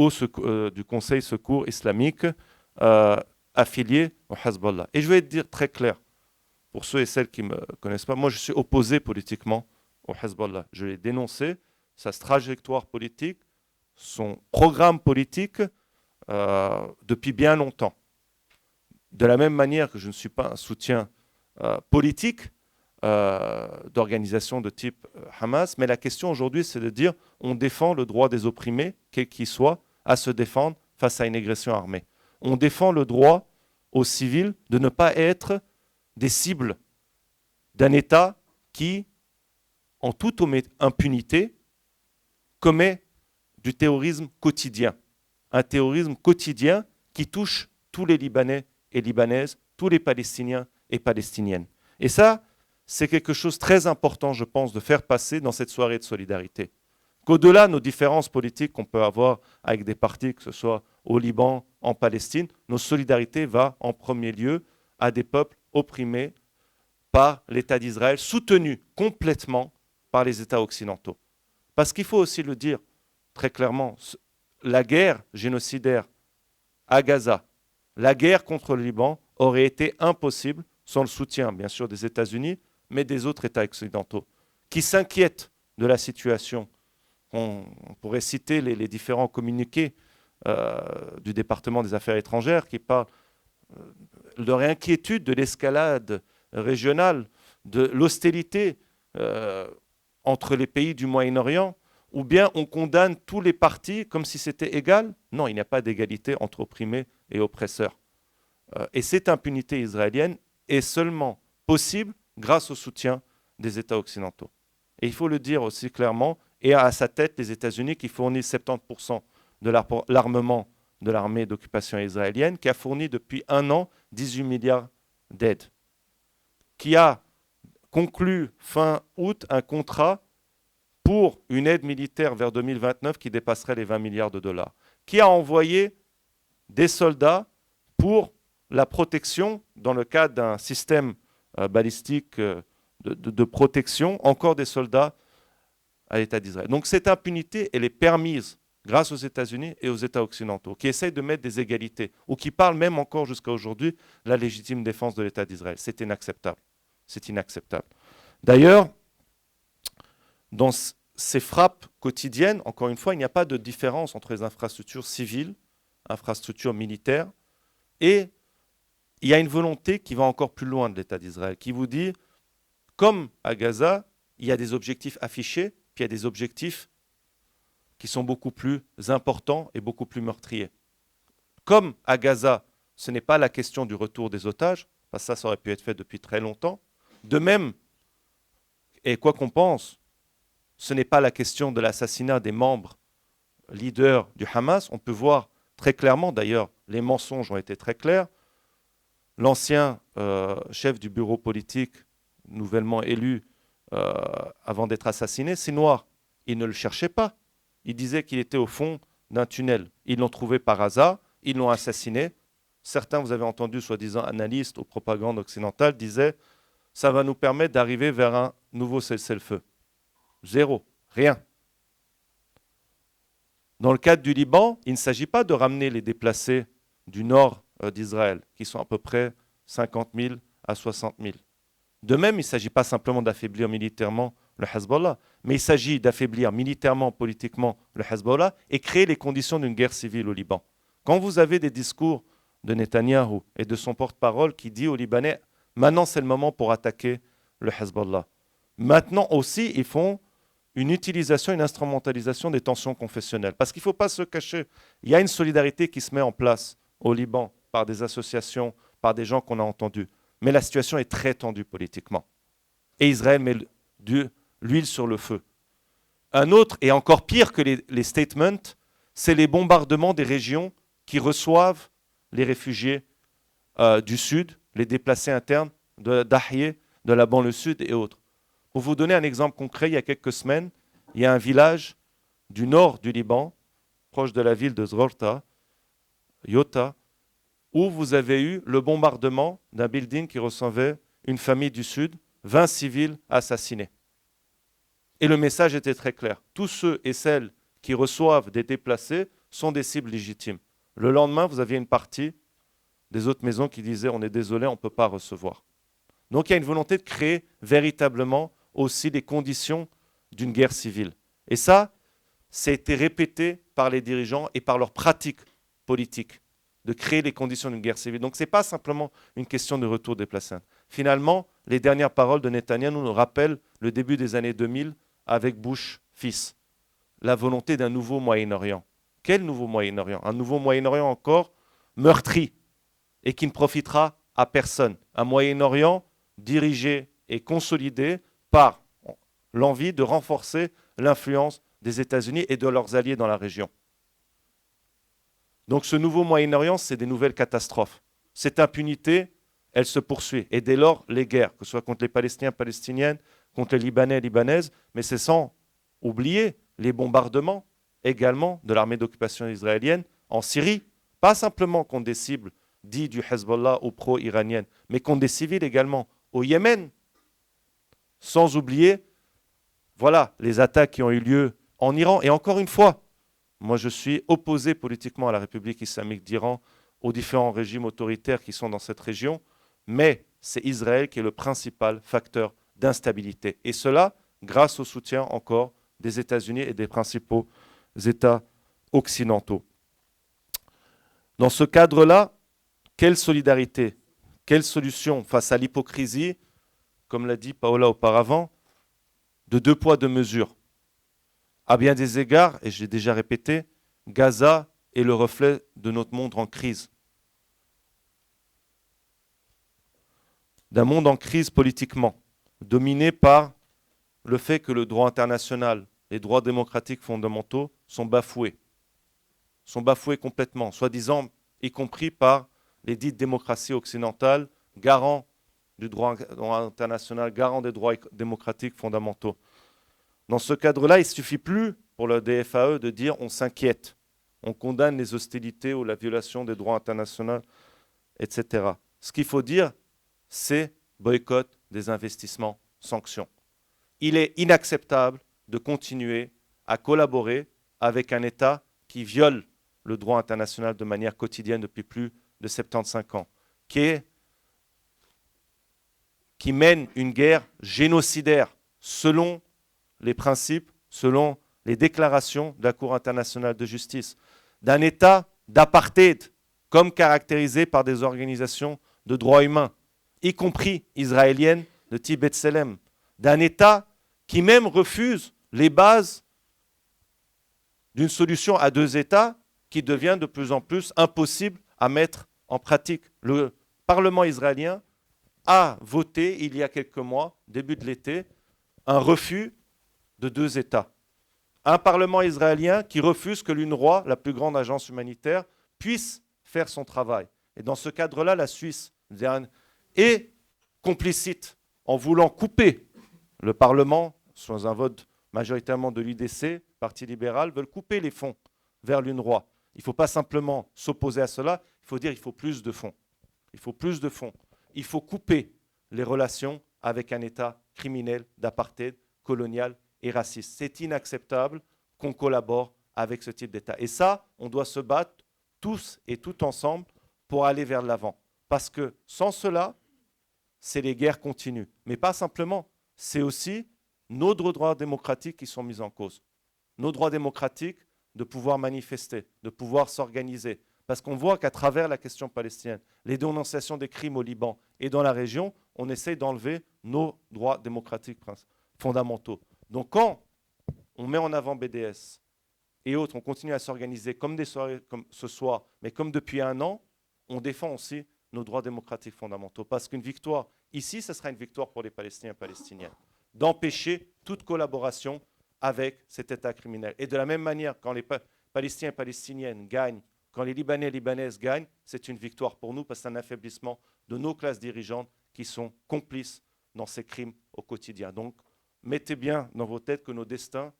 Conseil Secours Islamique affilié au Hezbollah. Et je vais dire très clair, pour ceux et celles qui ne me connaissent pas, moi je suis opposé politiquement au Hezbollah. Je l'ai dénoncé, sa trajectoire politique, son programme politique depuis bien longtemps. De la même manière que je ne suis pas un soutien politique d'organisations de type Hamas, mais la question aujourd'hui c'est de dire on défend le droit des opprimés, quel qu'il soit, à se défendre face à une agression armée. On défend le droit aux civils de ne pas être des cibles d'un État qui, en toute impunité, commet du terrorisme quotidien. Un terrorisme quotidien qui touche tous les Libanais et Libanaises, tous les Palestiniens et Palestiniennes. Et ça, c'est quelque chose de très important, je pense, de faire passer dans cette soirée de solidarité. Qu'au-delà de nos différences politiques qu'on peut avoir avec des partis, que ce soit au Liban, en Palestine, nos solidarités vont en premier lieu à des peuples opprimés par l'État d'Israël, soutenus complètement par les États occidentaux. Parce qu'il faut aussi le dire très clairement, la guerre génocidaire à Gaza, la guerre contre le Liban aurait été impossible sans le soutien, bien sûr, des États-Unis, mais des autres États occidentaux, qui s'inquiètent de la situation. On pourrait citer les différents communiqués du département des Affaires étrangères qui parlent de leur inquiétude de l'escalade régionale, de l'hostilité entre les pays du Moyen-Orient, ou bien on condamne tous les partis comme si c'était égal. Non, il n'y a pas d'égalité entre opprimés et oppresseurs. Et cette impunité israélienne est seulement possible grâce au soutien des États occidentaux. Et il faut le dire aussi clairement, et à sa tête les États-Unis qui fournissent 70% de l'armement de l'armée d'occupation israélienne, qui a fourni depuis 1 an 18 milliards d'aides, qui a conclu fin août un contrat pour une aide militaire vers 2029 qui dépasserait les 20 milliards de dollars, qui a envoyé des soldats pour la protection dans le cadre d'un système balistique de protection, encore des soldats à l'État d'Israël. Donc cette impunité, elle est permise grâce aux États-Unis et aux États occidentaux, qui essayent de mettre des égalités, ou qui parlent même encore jusqu'à aujourd'hui de la légitime défense de l'État d'Israël. C'est inacceptable. C'est inacceptable. D'ailleurs, dans ces frappes quotidiennes, encore une fois, il n'y a pas de différence entre les infrastructures civiles, infrastructures militaires, et il y a une volonté qui va encore plus loin de l'État d'Israël, qui vous dit, comme à Gaza, il y a des objectifs affichés, puis il y a des objectifs qui sont beaucoup plus importants et beaucoup plus meurtriers. Comme à Gaza, ce n'est pas la question du retour des otages, parce que ça aurait pu être fait depuis très longtemps. De même, et quoi qu'on pense, ce n'est pas la question de l'assassinat des membres leaders du Hamas. On peut voir très clairement, d'ailleurs, les mensonges ont été très clairs. L'ancien chef du bureau politique, nouvellement élu avant d'être assassiné, c'est noir. Ils ne le cherchaient pas. Ils disaient qu'il était au fond d'un tunnel. Ils l'ont trouvé par hasard, ils l'ont assassiné. Certains, vous avez entendu, soi-disant analystes ou propagande occidentale, disaient « ça va nous permettre d'arriver vers un nouveau cessez-le-feu ». Zéro, rien. Dans le cadre du Liban, il ne s'agit pas de ramener les déplacés du nord d'Israël, qui sont à peu près 50 000 à 60 000. De même, il ne s'agit pas simplement d'affaiblir militairement le Hezbollah, mais il s'agit d'affaiblir militairement, politiquement le Hezbollah et créer les conditions d'une guerre civile au Liban. Quand vous avez des discours de Netanyahou et de son porte-parole qui dit aux Libanais « maintenant c'est le moment pour attaquer le Hezbollah ». Maintenant aussi, ils font une utilisation, une instrumentalisation des tensions confessionnelles. Parce qu'il ne faut pas se cacher, il y a une solidarité qui se met en place au Liban par des associations, par des gens qu'on a entendus. Mais la situation est très tendue politiquement. Et Israël met de l'huile sur le feu. Un autre, et encore pire que les statements, c'est les bombardements des régions qui reçoivent les réfugiés du Sud, les déplacés internes d'Ahyé, de la banlieue sud et autres. Pour vous donner un exemple concret, il y a quelques semaines, il y a un village du nord du Liban, proche de la ville de Zghorta, Yota, où vous avez eu le bombardement d'un building qui recevait une famille du Sud, 20 civils assassinés. Et le message était très clair. Tous ceux et celles qui reçoivent des déplacés sont des cibles légitimes. Le lendemain, vous aviez une partie des autres maisons qui disaient « on est désolé, on ne peut pas recevoir ». Donc il y a une volonté de créer véritablement aussi les conditions d'une guerre civile. Et ça a été répété par les dirigeants et par leurs pratiques politiques, de créer les conditions d'une guerre civile. Donc ce n'est pas simplement une question de retour des déplacés. Finalement, les dernières paroles de Netanyahou nous rappellent le début des années 2000 avec Bush fils, la volonté d'un nouveau Moyen-Orient. Quel nouveau Moyen-Orient? Un nouveau Moyen-Orient encore meurtri et qui ne profitera à personne. Un Moyen-Orient dirigé et consolidé par l'envie de renforcer l'influence des États-Unis et de leurs alliés dans la région. Donc ce nouveau Moyen-Orient, c'est des nouvelles catastrophes. Cette impunité, elle se poursuit. Et dès lors, les guerres, que ce soit contre les Palestiniens, Palestiniennes, contre les Libanais, Libanaises, mais c'est sans oublier les bombardements également de l'armée d'occupation israélienne en Syrie, pas simplement contre des cibles dites du Hezbollah ou pro-iraniennes, mais contre des civils également au Yémen. Sans oublier, voilà, les attaques qui ont eu lieu en Iran. Et encore une fois, moi je suis opposé politiquement à la République islamique d'Iran, aux différents régimes autoritaires qui sont dans cette région, mais c'est Israël qui est le principal facteur d'instabilité. Et cela grâce au soutien encore des États-Unis et des principaux États occidentaux. Dans ce cadre-là, quelle solidarité, quelle solution face à l'hypocrisie, comme l'a dit Paola auparavant, de deux poids, deux mesures. À bien des égards, et j'ai déjà répété, Gaza est le reflet de notre monde en crise. D'un monde en crise politiquement, dominé par le fait que le droit international, les droits démocratiques fondamentaux sont bafoués complètement, soi-disant y compris par les dites démocraties occidentales, garants du droit international, garants des droits démocratiques fondamentaux. Dans ce cadre-là, il ne suffit plus pour le DFAE de dire on s'inquiète, on condamne les hostilités ou la violation des droits internationaux, etc. Ce qu'il faut dire, c'est boycott des investissements, sanctions. Il est inacceptable de continuer à collaborer avec un État qui viole le droit international de manière quotidienne depuis plus de 75 ans, qui mène une guerre génocidaire selon les principes, selon les déclarations de la Cour internationale de justice, d'un État d'apartheid, comme caractérisé par des organisations de droits humains, y compris israéliennes de type B'Tselem, d'un État qui même refuse les bases d'une solution à deux États qui devient de plus en plus impossible à mettre en pratique. Le Parlement israélien a voté il y a quelques mois, début de l'été, un refus de deux États. Un Parlement israélien qui refuse que l'UNRWA, la plus grande agence humanitaire, puisse faire son travail. Et dans ce cadre-là, la Suisse est complicite en voulant couper le Parlement, sous un vote majoritairement de l'UDC, Parti libéral, veulent couper les fonds vers l'UNRWA. Il ne faut pas simplement s'opposer à cela, il faut dire qu'il faut plus de fonds. Il faut plus de fonds. Il faut couper les relations avec un État criminel, d'apartheid, colonial et raciste. C'est inacceptable qu'on collabore avec ce type d'État. Et ça, on doit se battre tous et tout ensemble pour aller vers l'avant. Parce que sans cela, c'est les guerres continues. Mais pas simplement, c'est aussi nos droits démocratiques qui sont mis en cause. Nos droits démocratiques de pouvoir manifester, de pouvoir s'organiser. Parce qu'on voit qu'à travers la question palestinienne, les dénonciations des crimes au Liban et dans la région, on essaye d'enlever nos droits démocratiques fondamentaux. Donc quand on met en avant BDS et autres, on continue à s'organiser comme des soirées comme ce soir, mais comme depuis un an, on défend aussi nos droits démocratiques fondamentaux. Parce qu'une victoire ici, ce sera une victoire pour les Palestiniens et Palestiniennes, d'empêcher toute collaboration avec cet État criminel. Et de la même manière, quand les Palestiniens et Palestiniennes gagnent, quand les Libanais et Libanaises gagnent, c'est une victoire pour nous parce que c'est un affaiblissement de nos classes dirigeantes qui sont complices dans ces crimes au quotidien. Donc, mettez bien dans vos têtes que nos destins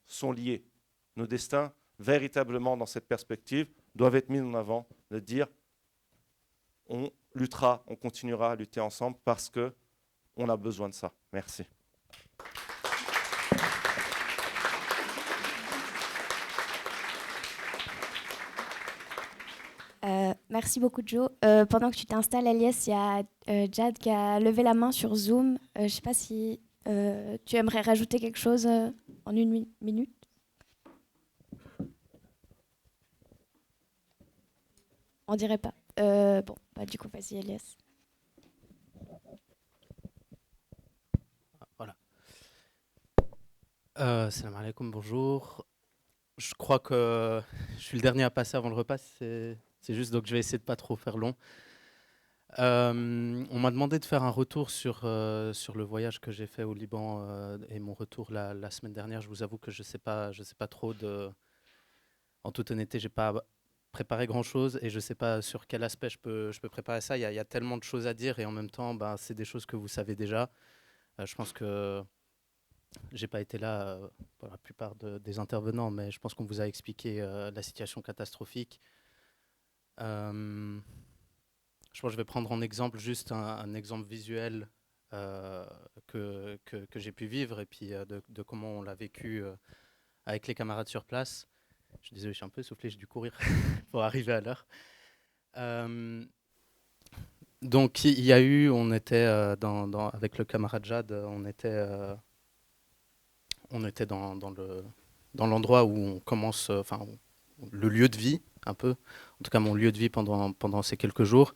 sont liés. Nos destins, véritablement, dans cette perspective, doivent être mis en avant, de dire on luttera, on continuera à lutter ensemble parce qu'on a besoin de ça. Merci. Merci beaucoup, Joe. Pendant que tu t'installes, Elias, il y a Jad qui a levé la main sur Zoom. Je ne sais pas si tu aimerais rajouter quelque chose en une minute. On dirait pas. Bon, bah, du coup, vas-y, Elias. Voilà. Salam alaikum, bonjour. Je crois que je suis le dernier à passer avant le repas. C'est juste, donc je vais essayer de pas trop faire long. On m'a demandé de faire un retour sur le voyage que j'ai fait au Liban et mon retour la semaine dernière. Je vous avoue que je sais pas trop en toute honnêteté, j'ai pas préparé grand-chose et je sais pas sur quel aspect je peux préparer ça. Il y a tellement de choses à dire et en même temps, ben, c'est des choses que vous savez déjà. Je pense que j'ai pas été là pour la plupart des intervenants, mais je pense qu'on vous a expliqué la situation catastrophique. Je pense que je vais prendre en exemple juste un exemple visuel que j'ai pu vivre et puis de comment on l'a vécu avec les camarades sur place. Je suis désolé, je suis un peu essoufflé, j'ai dû courir pour arriver à l'heure. Donc il y a eu, on était avec le camarade Jad, on était dans l'endroit où on commence, enfin le lieu de vie un peu, en tout cas mon lieu de vie pendant ces quelques jours.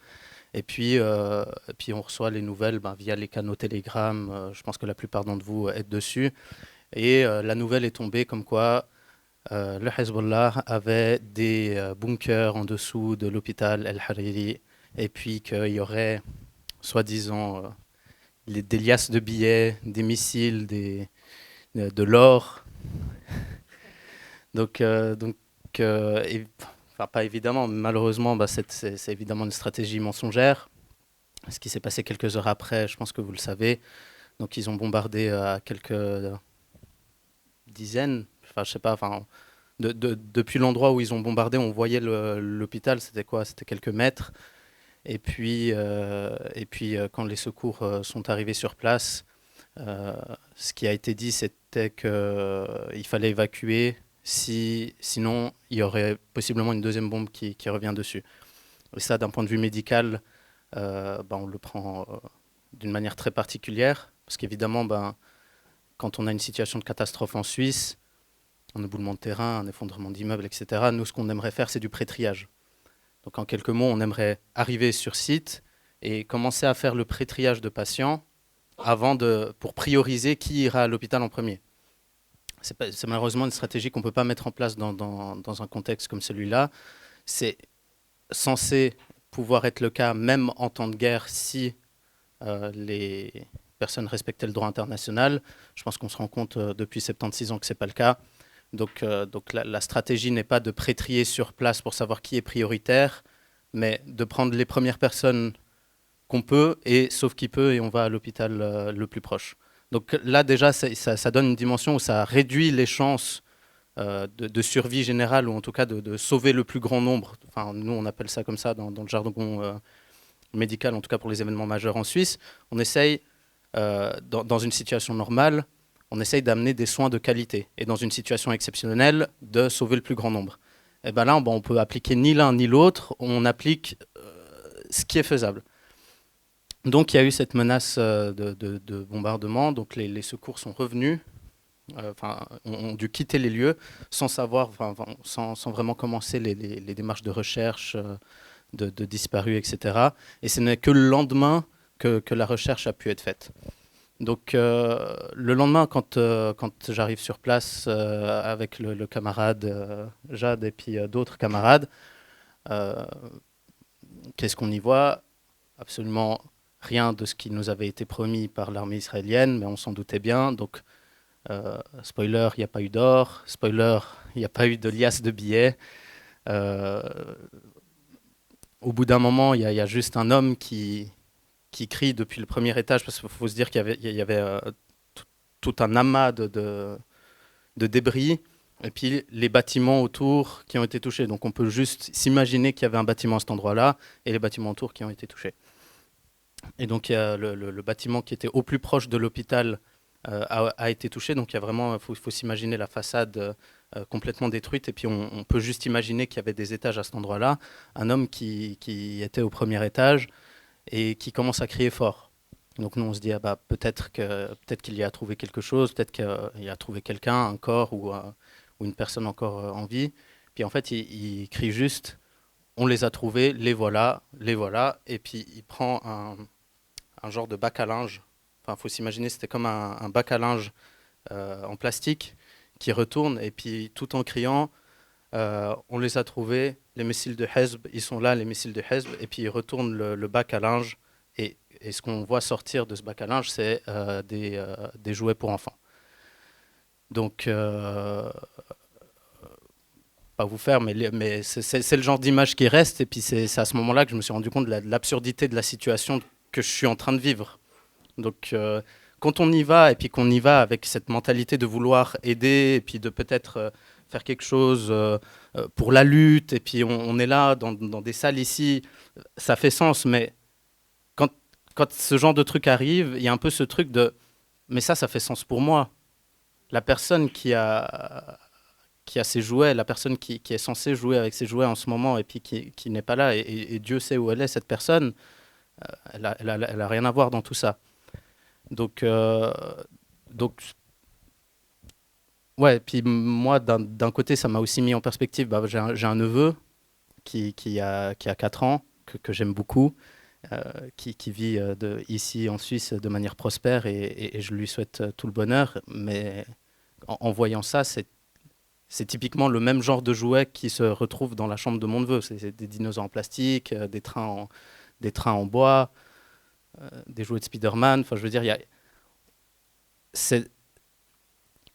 Et puis on reçoit les nouvelles via les canaux Telegram. Je pense que la plupart d'entre vous êtes dessus. Et la nouvelle est tombée comme quoi le Hezbollah avait des bunkers en dessous de l'hôpital El Hariri. Et puis qu'il y aurait, soi-disant, des liasses de billets, des missiles, de l'or. Donc enfin, pas évidemment, mais malheureusement, c'est évidemment une stratégie mensongère. Ce qui s'est passé quelques heures après, je pense que vous le savez. Donc, ils ont bombardé à quelques dizaines, enfin, je sais pas, enfin, depuis l'endroit où ils ont bombardé, on voyait l'hôpital, c'était quoi? C'était quelques mètres. Et puis quand les secours sont arrivés sur place, ce qui a été dit, c'était qu'il fallait évacuer. Sinon, il y aurait possiblement une deuxième bombe qui revient dessus. Et ça, d'un point de vue médical, on le prend d'une manière très particulière, parce qu'évidemment, quand on a une situation de catastrophe en Suisse, un éboulement de terrain, un effondrement d'immeubles, etc., nous, ce qu'on aimerait faire, c'est du pré-triage. Donc, en quelques mots, on aimerait arriver sur site et commencer à faire le pré-triage de patients pour prioriser qui ira à l'hôpital en premier. C'est malheureusement une stratégie qu'on ne peut pas mettre en place dans un contexte comme celui-là. C'est censé pouvoir être le cas même en temps de guerre si les personnes respectaient le droit international. Je pense qu'on se rend compte depuis 76 ans que ce n'est pas le cas. Donc la stratégie n'est pas de pré-trier sur place pour savoir qui est prioritaire, mais de prendre les premières personnes qu'on peut, et sauf qui peut, et on va à l'hôpital le plus proche. Donc là, déjà, ça donne une dimension où ça réduit les chances de survie générale, ou en tout cas de sauver le plus grand nombre. Enfin, nous, on appelle ça comme ça dans le jargon médical, en tout cas pour les événements majeurs en Suisse. On essaye, dans une situation normale, on essaye d'amener des soins de qualité. Et dans une situation exceptionnelle, de sauver le plus grand nombre. Et bien là, on peut appliquer ni l'un ni l'autre, on applique ce qui est faisable. Donc il y a eu cette menace de bombardement, donc les secours sont revenus, ont dû quitter les lieux sans savoir, sans vraiment commencer les démarches de recherche de disparus, etc. Et ce n'est que le lendemain que la recherche a pu être faite. Donc le lendemain, quand j'arrive sur place avec le camarade Jad et puis d'autres camarades, qu'est-ce qu'on y voit? Absolument rien de ce qui nous avait été promis par l'armée israélienne, mais on s'en doutait bien. Donc, spoiler, il n'y a pas eu d'or. Spoiler, il n'y a pas eu de liasse de billets. Au bout d'un moment, il y a juste un homme qui qui crie depuis le premier étage, parce qu'il faut se dire qu'il y avait tout un amas de débris, et puis les bâtiments autour qui ont été touchés. Donc on peut juste s'imaginer qu'il y avait un bâtiment à cet endroit-là, et les bâtiments autour qui ont été touchés. Et donc il y a le bâtiment qui était au plus proche de l'hôpital a été touché. Donc il y a vraiment, faut s'imaginer la façade complètement détruite. Et puis on peut juste imaginer qu'il y avait des étages à cet endroit-là. Un homme qui était au premier étage et qui commence à crier fort. Donc nous on se dit peut-être qu'il y a trouvé quelque chose, peut-être qu'il y a trouvé quelqu'un, un corps ou une personne encore en vie. Puis en fait il crie juste, on les a trouvés, les voilà. Et puis il prend un genre de bac à linge. Enfin, faut s'imaginer, c'était comme un bac à linge en plastique qui retourne, et puis tout en criant, on les a trouvés, les missiles de Hezb, ils sont là, les missiles de Hezb, et puis il retourne le bac à linge, et ce qu'on voit sortir de ce bac à linge, c'est des jouets pour enfants. Donc, pas vous faire, mais c'est le genre d'image qui reste, et puis c'est à ce moment-là que je me suis rendu compte de l'absurdité de la situation que je suis en train de vivre. Donc, quand on y va, et puis qu'on y va avec cette mentalité de vouloir aider, et puis de peut-être faire quelque chose pour la lutte, et puis on est là dans des salles ici, ça fait sens, mais quand ce genre de truc arrive, il y a un peu ce truc de « mais ça fait sens pour moi ». La personne qui a ses jouets, la personne qui est censée jouer avec ses jouets en ce moment, et puis qui n'est pas là, et Dieu sait où elle est, cette personne, elle a rien à voir dans tout ça. Donc ouais, puis moi, d'un côté, ça m'a aussi mis en perspective. J'ai un neveu qui a 4 ans, que j'aime beaucoup, qui vit ici en Suisse de manière prospère, et je lui souhaite tout le bonheur. Mais en voyant ça, c'est typiquement le même genre de jouet qui se retrouve dans la chambre de mon neveu. C'est des dinosaures en plastique, des trains en bois, des jouets de Spider-Man. Enfin, je veux dire, c'est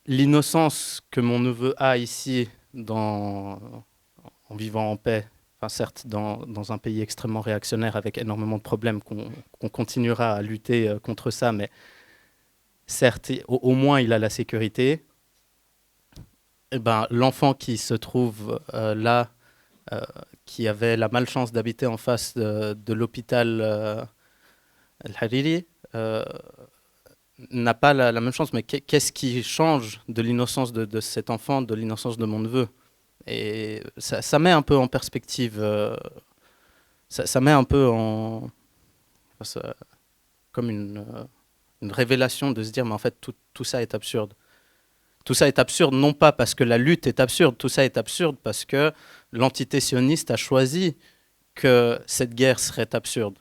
l'innocence que mon neveu a ici en vivant en paix. Enfin, certes, dans un pays extrêmement réactionnaire avec énormément de problèmes, qu'on continuera à lutter contre ça, mais certes, au moins il a la sécurité. Et l'enfant qui se trouve là, qui avait la malchance d'habiter en face de l'hôpital Al-Hariri, n'a pas la même chance. Mais qu'est-ce qui change de l'innocence de cet enfant, de l'innocence de mon neveu? Et ça met un peu en perspective, ça met un peu comme une révélation de se dire, mais en fait, tout ça est absurde. Tout ça est absurde, non pas parce que la lutte est absurde, tout ça est absurde parce que l'entité sioniste a choisi que cette guerre serait absurde.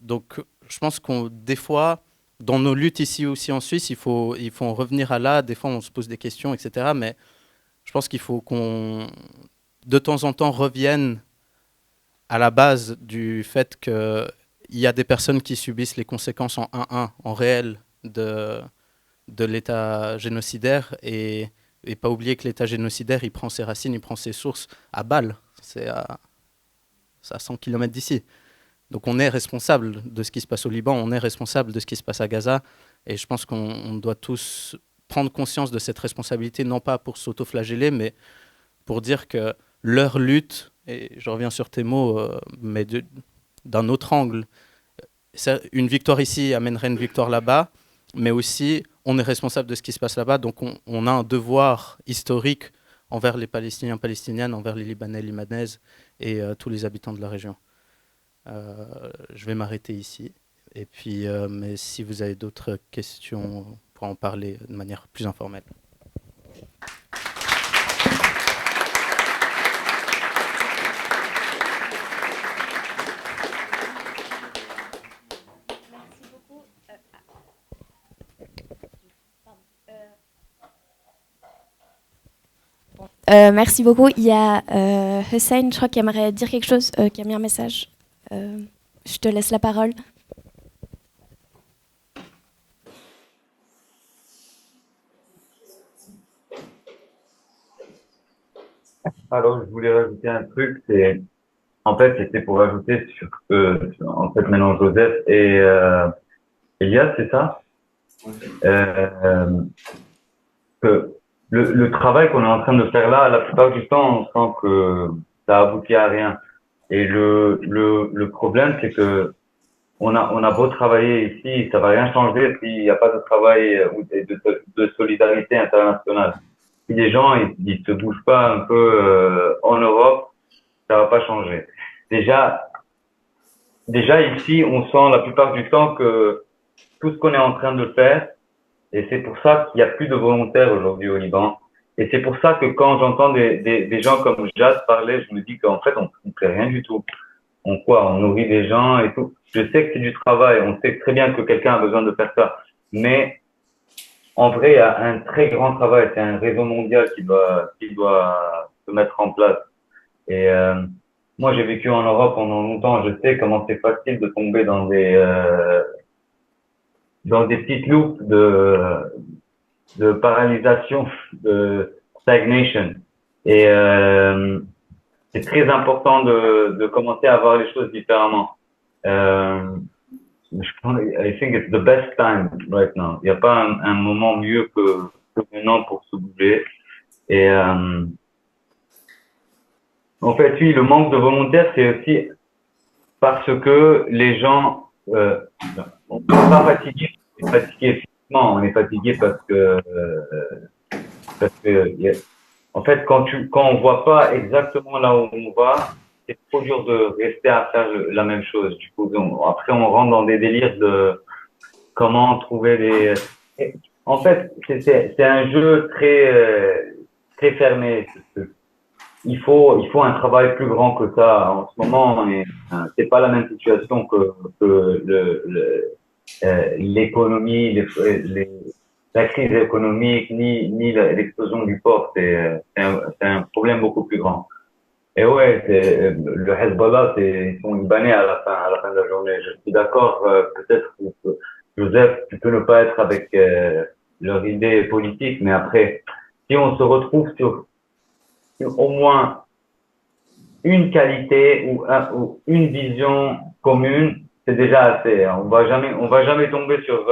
Donc, je pense des fois, dans nos luttes ici aussi en Suisse, il faut en revenir à là. Des fois, on se pose des questions, etc. Mais je pense qu'il faut qu'on, de temps en temps, revienne à la base du fait qu'il y a des personnes qui subissent les conséquences en 1-1, en réel, de l'État génocidaire, et pas oublier que l'État génocidaire, il prend ses racines, il prend ses sources à Bâle. C'est à 100 km d'ici. Donc on est responsable de ce qui se passe au Liban, on est responsable de ce qui se passe à Gaza, et je pense qu'on doit tous prendre conscience de cette responsabilité, non pas pour s'autoflageller, mais pour dire que leur lutte, et je reviens sur tes mots, mais d'un autre angle, une victoire ici amènerait une victoire là-bas, mais aussi on est responsable de ce qui se passe là-bas, donc on a un devoir historique envers les Palestiniens, Palestiniennes, envers les Libanais, Libanaises, et tous les habitants de la région. Je vais m'arrêter ici. Et puis, mais si vous avez d'autres questions, on pourra en parler de manière plus informelle. Merci beaucoup. Il y a Hussein, je crois, qui aimerait dire quelque chose, qui a mis un message. Je te laisse la parole. Alors, je voulais rajouter un truc, c'est En fait, c'était pour ajouter sur en fait, maintenant Joseph et Elias, c'est ça? Euh, que le travail qu'on est en train de faire là, la plupart du temps, on sent que ça aboutit à rien. Et le problème, c'est que on a beau travailler ici, ça va rien changer s'il n'y a pas de travail ou de solidarité internationale. Si les gens ils se bougent pas un peu en Europe, ça va pas changer. Déjà, déjà ici, on sent la plupart du temps que tout ce qu'on est en train de faire, et c'est pour ça qu'il y a plus de volontaires aujourd'hui au Liban. Et c'est pour ça que quand j'entends des gens comme Jazz parler, je me dis qu'en fait, on fait rien du tout. On nourrit des gens et tout. Je sais que c'est du travail. On sait très bien que quelqu'un a besoin de faire ça. Mais en vrai, il y a un très grand travail. C'est un réseau mondial qui doit se mettre en place. Et moi, j'ai vécu en Europe pendant longtemps. Je sais comment c'est facile de tomber dans des petites loupes de paralysation, de stagnation. Et c'est très important de commencer à voir les choses différemment. I think it's the best time right now. Il n'y a pas un moment mieux que maintenant pour se bouger. Et en fait, oui, le manque de volontaires, c'est aussi parce que les gens, on n'est pas fatigué, on est fatigué physiquement, on est fatigué parce que en fait, quand on voit pas exactement là où on va, c'est trop dur de rester à faire la même chose. Du coup, après, on rentre dans des délires de comment trouver En fait, c'est un jeu très fermé. Il faut un travail plus grand que ça. En ce moment, c'est pas la même situation que l'économie, la crise économique, ni l'explosion du port. C'est un problème beaucoup plus grand. Et ouais, le Hezbollah, ils sont libanais à la fin de la journée. Je suis d'accord, peut-être que Joseph, tu peux ne pas être avec leur idée politique, mais après, si on se retrouve sur au moins une qualité ou une vision commune, c'est déjà assez. On va jamais tomber sur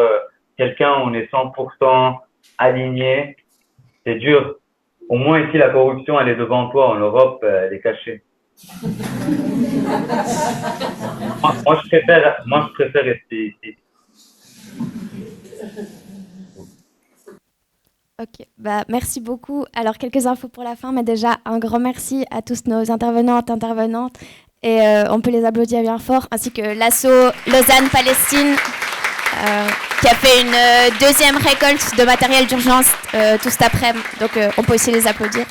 quelqu'un où on est 100% aligné. C'est dur. Au moins ici, la corruption, elle est devant toi. En Europe, elle est cachée. moi, je préfère rester ici. Ok, merci beaucoup. Alors, quelques infos pour la fin, mais déjà, un grand merci à tous nos intervenantes. Et on peut les applaudir bien fort, ainsi que l'asso Lausanne-Palestine, qui a fait une deuxième récolte de matériel d'urgence tout cet après-midi. Donc, on peut aussi les applaudir.